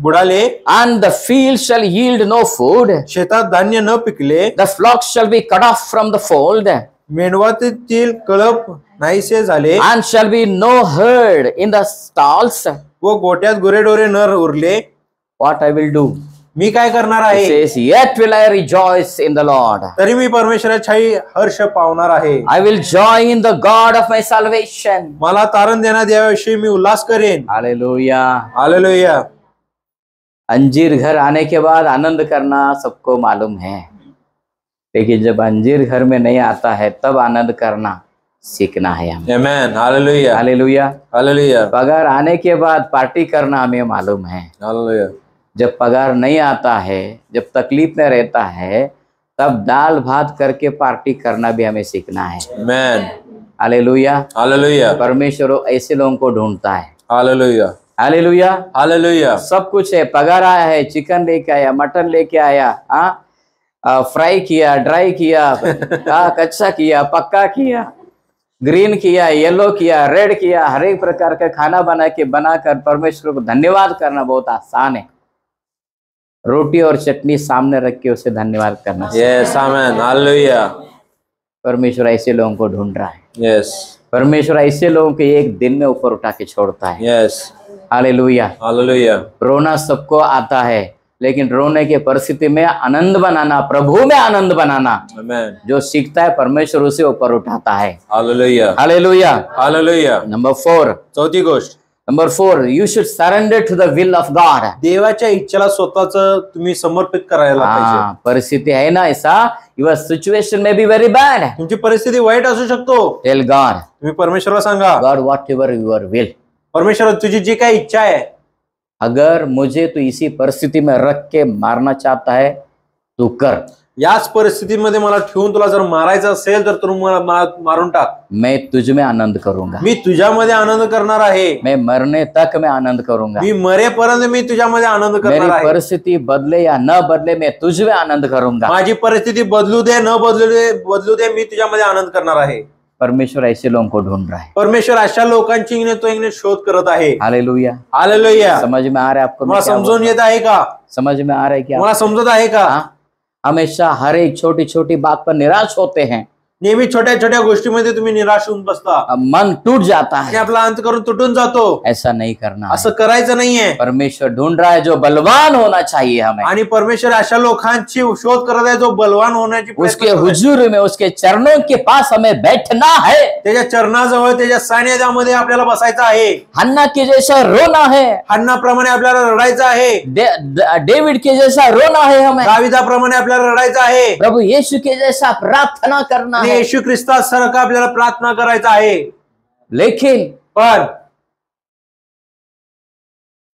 बुडाले, and the field shall yield no food, शेतात धान्य न पिकले, the flocks shall be cut off from the fold, मेंढवातील कळप नाहीसे झाले, and shall be no herd in the stalls. व गोट्यात गुरेढोरे न उरले. What I will do? मी काय करणार It आहे? says, yet will I rejoice in the Lord. तरी मी परमेश्वराच्याही हर्ष पावणार आहे. I will joy in the God of my salvation. मला तारण देण्यात याविषयी मी उल्हास करेन. Hallelujah. हालेलुया. अंजीर घर आने के बाद आनंद करना सबको मालूम है, लेकिन जब अंजीर घर में नहीं आता है तब आनंद करना सीखना है हमें. आमेन. हालेलुया. हालेलुया. हालेलुया. पगार आने के बाद पार्टी करना हमें मालूम है. हालेलुया. जब पगार नहीं आता है, जब तकलीफ में रहता है, तब दाल भात करके पार्टी करना भी हमें सीखना है. आमेन. हालेलुया. हालेलुया. परमेश्वर ऐसे लोगों को ढूंढता है. हालेलुया. हालेलुया. हालेलुया. सब कुछ है, पगार आया है, चिकन लेके आया, मटन लेके आया, फ्राई किया, ड्राई किया, कच्चा किया, पक्का किया, ग्रीन किया, येलो किया, रेड किया, हर एक प्रकार का खाना बनाकर परमेश्वर को धन्यवाद करना बहुत आसान है. रोटी और चटनी सामने रख के उसे धन्यवाद करना. यस. आमेन. हालेलुया. परमेश्वर ऐसे लोगों को ढूंढ रहा है. यस. परमेश्वर ऐसे लोगों को एक दिन में ऊपर उठा के छोड़ता है. यस. हालेलुया. हालेलुया. रोना सबको आता है, लेकिन रोने की परिस्थिति में आनंद बनाना, प्रभु में आनंद बनाना, आमेन. जो सीखता है परमेश्वर उसे ऊपर उठाता है. हालेलुया. हालेलुया. हालेलुया. नंबर 4. चौथी गोष्ट, number 4, you should surrender to the will of God. देवाच्या इच्छेला स्वतःच तुम्ही समर्पित करायला पाहिजे. परिस्थिती है ना ऐसा, your situation may be very bad. तुमची परिस्थिती वाईट असू शकतो. Tell God, तुम्ही परमेश्वराला सांगा, God, whatever your will. परमेश्वर तुझी जी काही इच्छा आहे, अगर मुझे तो इसी परिस्थिति में रख के मारना चाहता है, तू कर. याच परिस्थितीमध्ये मला ठेवून तुला जर मारायचं असेल तर तू मला मारून टाक. मैं तुझ में आनंद करूंगा. मी तुझ्यामध्ये आनंद करणार आहे. मैं मरने तक मैं आनंद करूंगा. मी मरेपर्यंत मी तुझ्यामध्ये आनंद करणार मेरी आहे. परिस्थिति बदले या न बदले, मैं तुझ में आनंद करूंगा. माझी परिस्थिती बदलू दे न बदलू दे मी तुझ्यामध्ये आनंद करणार आहे. परमेश्वर ऐसे लोगों को ढूंढ रहा है. परमेश्वर अशा लोकांची तो शोध करत आहे. हालेलुया. हालेलुया. समझ में आ रहा है आपको? मला समजून येत आहे का? समझ में आ रहा है क्या? मला समजत आहे का? हमेशा हर एक छोटी छोटी बात पर निराश होते हैं. नेहमी छोट्या छोट्या गोष्टीमध्ये तुम्ही निराश होऊन बसता. मन टूट जाता आणि है. आपला अंत करून तुटून जातो. ऐसा नहीं करना है. असं करायचं नाहीये. परमेश्वर ढूंढ रहा है जो बलवान होना चाहिए हमें. आणि परमेश्वर अशा लोकांची शोध करत आहे जो बलवान होण्याची उसके हुजूर में, उसके चरणों के पास हमें बैठना है. त्याच्या चरणाजवळ, त्याच्या सानिध्यामध्ये आपल्याला बसायचं आहे. हन्ना के जैसा रोना है. हन्नाप्रमाणे आपल्याला रडायचं आहे. डेविड के जैसा रोना है हमें. दाविदाप्रमाणे आपल्याला रडायचं आहे. प्रभु यीशु के जैसा प्रार्थना करना है. येशू ख्रिस्तासारखं आपल्याला प्रार्थना करायचं आहे. लेकिन पण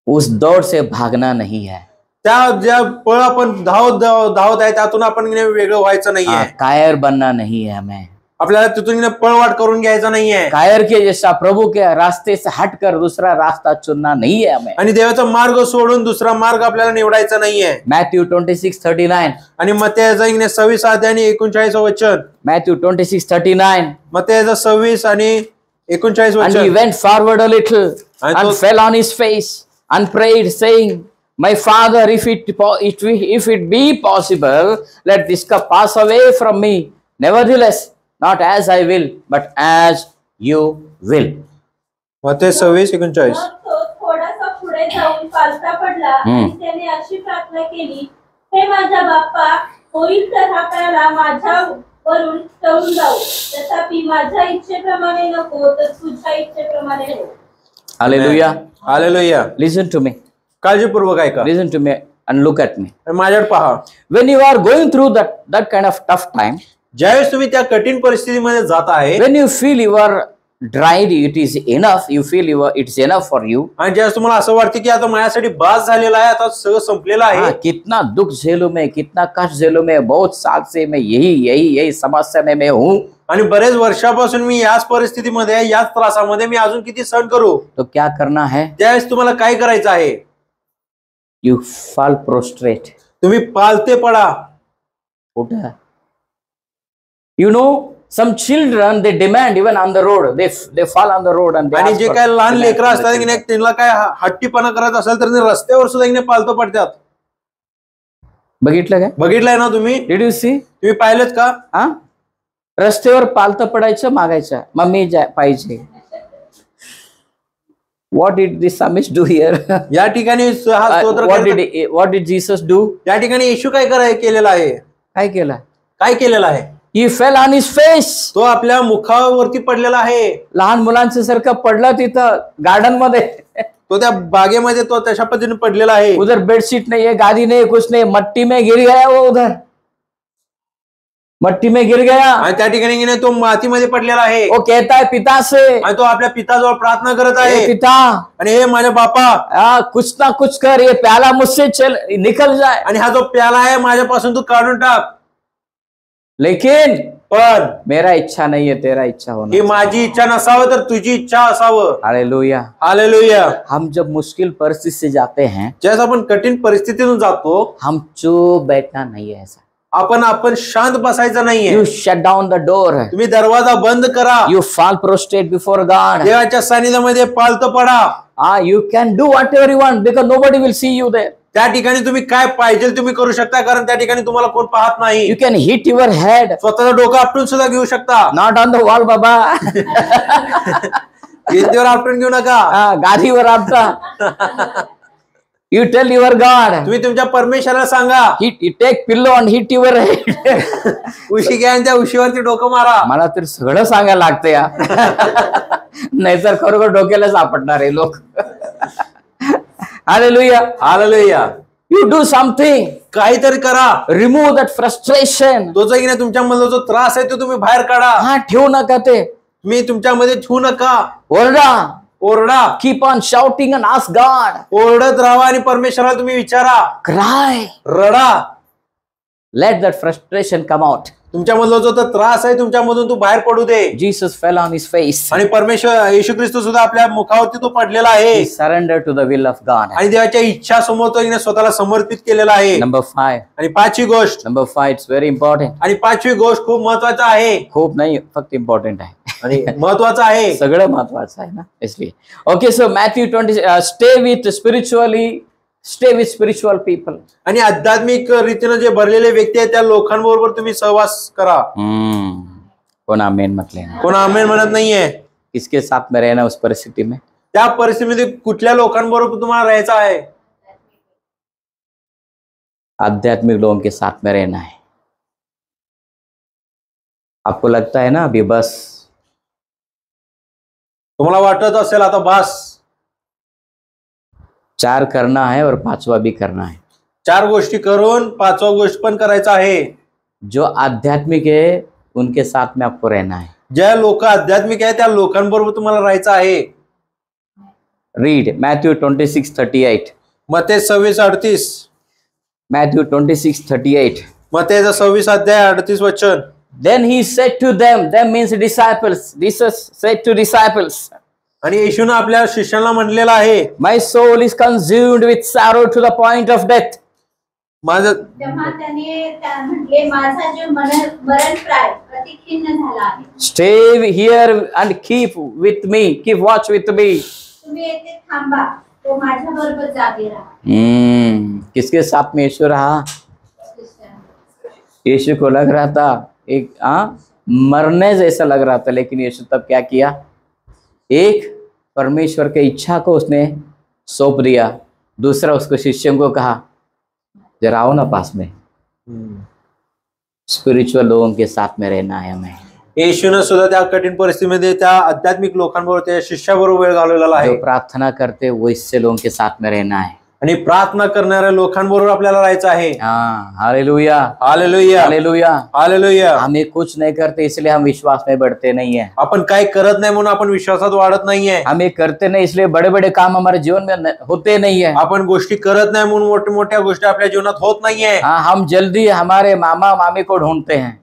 उस दौड़ से भागना नहीं है. त्या ज्या पळ आपण धावत आहे त्यातून आपण वेगळं व्हायचं नाहीये. कायर बनना नहीं है हमें. आपल्याला तिथून पळवाट करून घ्यायचा नाहीये. कायर के जैसा प्रभु के रास्ते से हटकर दूसरा रास्ता चुनना नहीं है हमें. आणि देवाचा मार्ग सोडून दुसरा मार्ग आपल्याला निवडायचा नाहीये. मॅथ्यू 26:39. आणि मत्तेचा 26 अध्याय आणि 39 वचन. मॅथ्यू 26:39. मत्तेचा 26 आणि 39 And he वचन. went forward a little and fell on his face and prayed, saying, My Father, if it be possible, let this cup pass away from me. Nevertheless, not as I will, but as you will. मत्ते 26:39. मग तो थोडासा पुढे जाऊन पालथा पडला आणि त्याने अशी प्रार्थना केली, हे माझा बाप्पा, होईल तर हा प्याला माझ्यावरून टळून जाऊ, तथापि माझ्या इच्छेप्रमाणे नको तर तुझ्या इच्छेप्रमाणे हो. Hallelujah. Hallelujah. Listen to me. काळजीपूर्वक ऐका Listen to me and look at me. आणि माझ्याकडे पहा. When you are going through that kind of tough time, ज्यावेळेस तुम्ही त्या कठीण परिस्थितीमध्ये जात आहे when you feel you are dried, it is enough. You feel it's enough for you. आणि ज्यावेळेस तुम्हाला असं वाटतं की आता माझ्यासाठी बास झालेला आहे, आता सगळं संपलेलं आहे. कितना दुख झेलूं मैं, कितना कष्ट झेलूं मैं, बहुत साल से मैं यही समस्या में मैं हूँ. आणि बरेच वर्षापासून मी याच परिस्थितीमध्ये आहे, याच त्रासामध्ये मी अजून किती सहन करू. तो क्या करना है? त्यावेळेस तुम्हाला काय करायचं आहे? You fall prostrate. तुम्ही पालथे पडा. उठा. You know, some children they demand even on the road. They fall on the road and they आणि ask जे for- काय लहान demand लेकरं for असतात की नाही, children. त्यांना काय हट्टीपणा करत असेल तर ते रस्त्यावर सुद्धा की नाही पालथं पडतात. बघितलं काय? बघितलंय ना तुम्ही? Did you see? तुम्ही पाहिलेत का? हा, रस्त्यावर पालतं पडायचं, मागायचं, मम्मी पाहिजे. What did the psalmist do here? या ठिकाणी हा स्तोत्र What did Jesus do? या ठिकाणी येशू काय केलेलं आहे? काय केलं? काय केलेलं आहे? He fell on his face. तो आपल्या मुखावरती पडलेला आहे. लहान मुलांचं सारखं पडलं तिथं गार्डन मध्ये. तो त्या बागेमध्ये तो तशा पद्धतीने पडलेला आहे. उधर बेडशीट नहीं है, गादी नहीं है, कुछ नहीं, मट्टी में गिर गया वो, उधर मट्टी में गिर गया. आणि त्या ठिकाणी की नाही तो मातीमध्ये पडलेला आहे. वो कहता है पिता से, आणि तो आपल्या पिताजवळ प्रार्थना करत आहे. हे पिता, आणि हे माझ्या बापा, कुछ ना कुछ कर, ये प्याला मुझसे निकल जाए. आणि हा जो प्याला आहे माझ्यापासून तू काढून टाक. लेकिन पण मेरा इच्छा नहीं है, तेरा इच्छा होना. ही माझी इच्छा नसावं तर तुझी इच्छा असावं. हालेलुया. हालेलुया. हम जब मुश्किल परिस्थिति से जाते हैं, ज्यावेळेस आपण कठीण परिस्थितीतून जातो, हम चुप बैठना नहीं है. ऐसा आपण शांत बसायचं नाहीये. You shut down the door. तुम्ही दरवाजा बंद करा. You fall prostrate before God. देवाच्या सानिध्यामध्ये पालथं पडा. You can do whatever you want because nobody will see you there. त्या ठिकाणी तुम्ही काय पाहिजे तुम्ही करू शकता, कारण त्या ठिकाणी तुम्हाला कोण पाहत नाही. You can hit your head. स्वतःचं डोकं आपटून सुद्धा घेऊ शकता. Not on the wall, बाबा. भिंतीवर आपटून घेऊ नका. गादीवर Apta. You tell your God. तुम्ही तुमच्या परमेश्वराला सांगा. You take pillow and hit your head. उशी घ्या आणि त्या उशीवरती डोकं मारा. मला तर सगळं सांगायला लागतं या. नाहीतर खरोखर डोक्याला सापडणार आहे लोक. Hallelujah. Hallelujah. You do something. काहीतरी करा. Remove that frustration. तो जो की नाही तुमच्यामधला जो त्रास आहे तो तुम्ही बाहेर काढा. हा, ठेवू नका ते. तुम्ही तुमच्यामध्ये ठेवू नका. ओरडा. Keep on shouting and ask God. ओरडत राहा आणि परमेश्वराला तुम्ही विचारा. Cry. रडा. Let that frustration come out. तुमच्यामधला जो त्रास आहे तुमच्यामधून तो बाहेर पडू दे. Jesus fell on his face. आणि परमेश्वर येशू ख्रिस्त सुद्धा आपल्या मुखावरती तो पडलेला आहे. He surrendered to the will of God. आणि देवाच्या इच्छा समोर तो स्वतःला समर्पित केलेला आहे. Number 5. आणि पाचवी गोष्ट. Number 5, it's very important. आणि पाचवी गोष्ट खूप महत्वाचं आहे. खूप नाही, फक्त इम्पॉर्टंट आहे. आणि महत्वाचं आहे. सगळं महत्वाचं आहे ना, इसलिए. Okay, so Matthew 20, stay with spiritual people. आणि आध्यात्मिक रीतीने जे भरलेले व्यक्ती आहेत त्या लोकांबरोबर तुम्ही सहवास करा. कोण आमेन म्हटले ना? कोण आमेन म्हणत नाहीये. किसके साथ में रहना उस परिस्थिति में? त्या परिस्थितीमध्ये कुठल्या लोकांबरोबर तुम्हाला राहायचं आहे? आध्यात्मिक लोगों के साथ में रहना है. आपको लगता है ना अभी बस, तुम्हाला वाटत असेल आता बस 4 करना है और 5वां भी करना है. 4 गोष्टी करून 5वा गोष्ट पण करायचा आहे. जो आध्यात्मिक है उनके साथ में आपको रहना है. ज्या लोक आध्यात्मिक आहे त्या लोकांबरोबर तुम्हाला राहायचं आहे. Read Matthew 26:38. मत्ते 26:38. Matthew 26:38. मत्ते 26 अध्याय 38 वचन. Then he said to them means disciples. Jesus said to disciples. आणि येशूने आपल्या शिष्यांना म्हणलेलं आहे, My soul is consumed with sorrow to the point of death. तेव्हा त्याने म्हटले, माझा जीव मरणप्राय अति खिन्न झाला आहे. Stay here and keep with me. Keep watch with me. तुम्ही येथे थांबा, तो माझ्या बरोबर जागे राहा. किसके साथ में यीशु रहा? यीशु को लग रहा था एक मरने जैसा लग रहा था, लेकिन यीशु तब क्या किया, एक परमेश्वर के इच्छा को उसने सौंप दिया, दूसरा उसको शिष्यों को कहा जरा आओ ना पास में, स्पिरिचुअल लोगों के साथ में रहना है हमें। येशूने सुद्धा त्या कठीण परिस्थितीमध्ये त्या आध्यात्मिक लोकांबरोबर त्या शिष्याबरोबर वेळ घालवलेला आहे। जो प्रार्थना करते वो इससे लोगों के साथ में रहना है। आणि प्रार्थना करणाऱ्या लोकांबरोबर आपल्याला राहायचं आहे। Hallelujah hallelujah hallelujah hallelujah. हमें कुछ नहीं करते इसलिए हम विश्वास में बढ़ते नहीं है। आपण काय करत नाही म्हणून आपण विश्वासात वाढत नाहीये। हमें करते नहीं इसलिए बड़े बड़े काम हमारे जीवन में होते नहीं है। आपण गोष्टी करत नाही म्हणून मोठ्या मोठ्या गोष्टी आपल्या जीवनात होत नाहीये। हम जल्दी हमारे मामा मामी को ढूंढते हैं,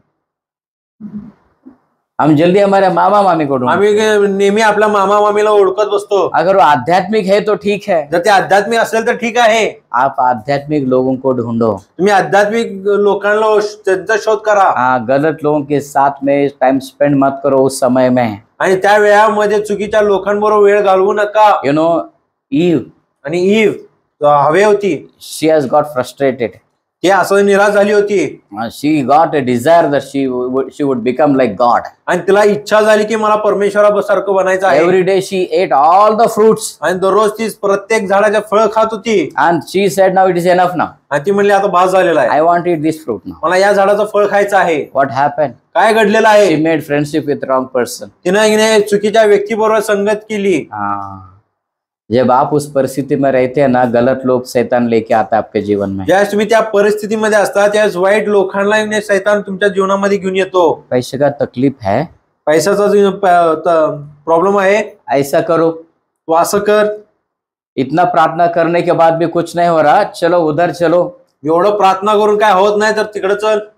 हम जल्दी हमारे मामा मामी को ढूंढते हैं। आम्ही नेहमी आपल्या मामा मामीला ओळखत बसतो। अगर वो आध्यात्मिक है तो ठीक है, जर ते आध्यात्मिक असेल तर ठीक आहे। आप आध्यात्मिक लोगों को ढूंढो, तुम्ही आध्यात्मिक लोकांना त्यांचा शोध करा। गलत लोगों के साथ में टाइम स्पेंड मत करो उस समय में। आणि त्या वेळामध्ये चुकीच्या लोकांबरोबर वेळ घालवू नका। यू नो ईव आणि ईव हवे होती, शी हैज गॉट फ्रस्ट्रेटेड, ती असं निराश झाली होती। She got a desire that she would become like God, आणि तिला इच्छा झाली की मला परमेश्वरासारखं बनायचं आहे। Every day she ate all the fruits, आणि दररोज ती प्रत्येक झाडाच्या फळ खात होती। And she said now it is enough now, आणि ती म्हणली आता भास झालेला आहे, I want it this fruit now. मला या झाडाचं फळ खायचं आहे। व्हाट हॅपेंड, काय घडलेलं आहे? She made friendship with wrong person, तिने चुकीच्या व्यक्तीबरोबर संगत केली। जब आप उस परिस्थिति में रहते हैं ना, गलत लोग शैतान लेके आता है आपके जीवन में। ज्यावेळेस तुम्ही त्या परिस्थितीमध्ये असता त्यावेळेस वाईट लोकांना शैतान तुमच्या जीवनामध्ये घेऊन येतो। पैसे का तकलीफ है, पैशाचा प्रॉब्लेम आहे, ऐसा करो, तू असं कर। इतना प्रार्थना करने के बाद भी कुछ नहीं हो रहा, चलो उधर चलो। एवढं प्रार्थना करून काय होत नाही तर तिकडे चल।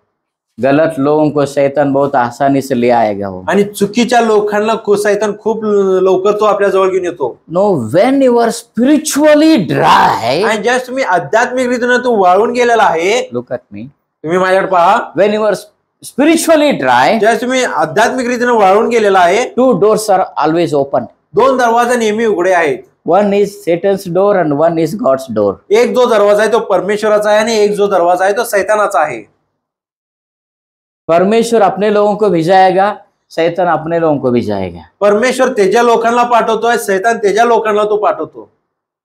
गलत लोगों को शैतान बहुत आसानी से ले आएगा वो। आणि चुकीच्या लोकांना शैतान खूप लवकर तो आपल्या जवळ घेऊन येतो। No, when you are spiritually dry, आणि ज्यावेळेस तुम्ही आध्यात्मिक रीतीने तू वाळून गेलेला आहे, लुक एट मी, तुम्ही माझ्याकडे पहा, when you are spiritually dry, ज्यावेळेस तुम्ही आध्यात्मिक रीतीने वाळून गेलेला आहे, two doors are always open, दोन दरवाजे नेहमी उघडे आहेत। One is Satan's door and one is God's door. एक जो दरवाजा आहे तो परमेश्वराचा आहे आणि एक जो दरवाजा आहे तो शैतानाचा आहे। परमेश्वर अपने लोगों को भिजाएगा, शैतान अपने लोगों को भिजाएगा। परमेश्वर त्याच्या लोकांना पाठवतोय, शैतान त्याच्या लोकांना तो पाठवतो।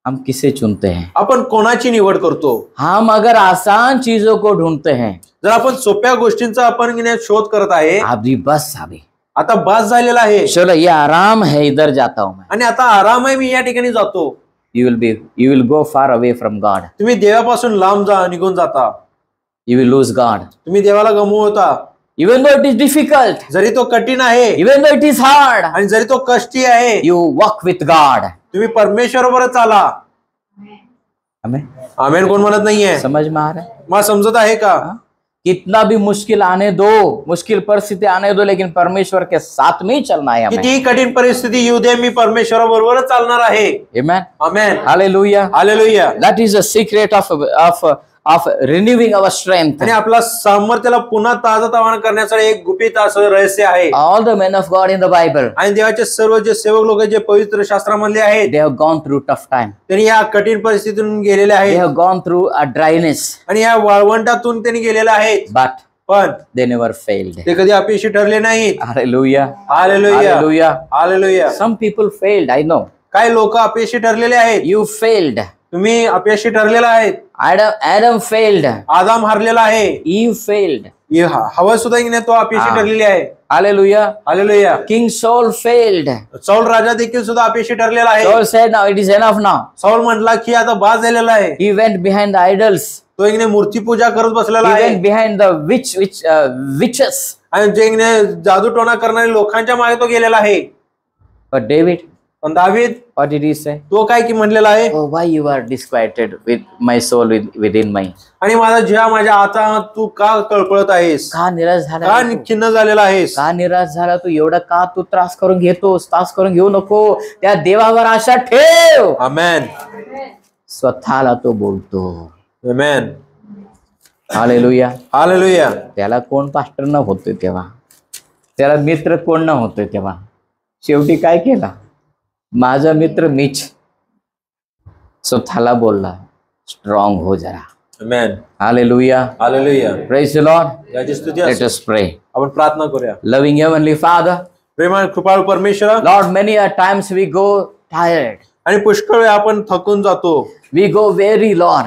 हम किसे चुनते हैं? आपण कोणाची निवड करतो? हम अगर आसान चीजों को ढूंढते हैं, जर आपण सोप्या गोष्टींचा आपण शोध करत आहे, अभी बस अभी आता बस झालेला आहे, चलो ये आराम है, इधर जाता हूं मैं, आणि आता आराम आहे, मी या ठिकाणी जातो, you will go far away from God, तुम्ही देवापासून लांब निघून जाता, you will lose God, तुम्ही देवाला गमवता, even though it is difficult, जरी तो कठीण आहे, even though it is hard, आणि जरी तो कष्टी आहे, you walk with God. तुम्ही परमेश्वराबरोबर चाला। हमें आमेन कोण म्हणत नाहीये? समझ में आ रहा है? मला समजत आहे का? कितना भी मुश्किल आने दो, मुश्किल परिस्थिति आने दो, लेकिन परमेश्वर के साथ में ही चलना है हमें। किती कठीण परिस्थिती येऊ दे, मी परमेश्वराबरोबर चालणार आहे। Amen. Amen, Hallelujah. Hallelujah. That is the secret of renewing our strength. आणि आपला सामर्थ्याला पुन्हा ताजतवाना करण्यासाठी एक गुपित असं रहस्य आहे। All the men of God in the Bible, आणि देवाचे सर्व जे सेवक लोक जे पवित्र शास्त्रामधले आहेत, they have gone through tough time. त्यांनी या कठीण परिस्थितीतून गेलेले They आहेत, have gone through a dryness, आणि या वाळवंटातून त्यांनी गेलेले आहेत, but पण they never failed. ते कधी अपयशी ठरले नाहीत। Hallelujah. Hallelujah, Hallelujah. Hallelujah. Some people failed, I know. काही लोक अपयशी ठरलेले आहेत, You failed. तुम्ही अपयशी ठरलेला आहेत। Adam failed. आदाम हारलेला आहे, Eve failed. हवा सुद्धा की नाही तो अपयशी ठरलेली आहे। Hallelujah. Hallelujah. King Saul failed. Soul राजा देखील सुद्धा अपयशी ठरलेला आहे। Saul said, now it is enough now. Soul म्हटला की आता बास झालेला आहे। He went behind the idols. तो एक मूर्ती पूजा करत बसलेला He आहे, went behind the witches. आणि जे जादू टोना करणारे लोकांच्या मागे तो गेलेला आहे। But David, पण दावीद what did he say? तो काय की म्हणलेला आहे, Oh, why you are disquieted with my soul within me? आणि माझा जीवा माझ्या आता तू का कळपळत आहेस, का निराश का झाला तू? खिन्न झालेला आहेस, का निराश झाला तू? एवढा का तू त्रास करून घेतोस? त्रास करून घेऊ नको, त्या देवावर आशा ठेव. आमेन, स्वतःला तो बोलतो. आमेन, हालेलुया. हालेलुया। त्याला कोण पास्टर न होते तेव्हा, त्याला मित्र कोण न होते तेव्हा, शेवटी काय केला? माझा मित्र मीच. स्वतःला बोलला, स्ट्रॉंग हो जरा, आमेन. Hallelujah. Hallelujah. Praise the Lord. याची स्तुती Let असो. us pray. आपण प्रार्थना करूया. Loving Heavenly Father, प्रेमळ कृपाळू परमेश्वर, Lord, many a times we go tired. आणि पुष्कळ वेळा आपण थकून जातो. We go weary, Lord.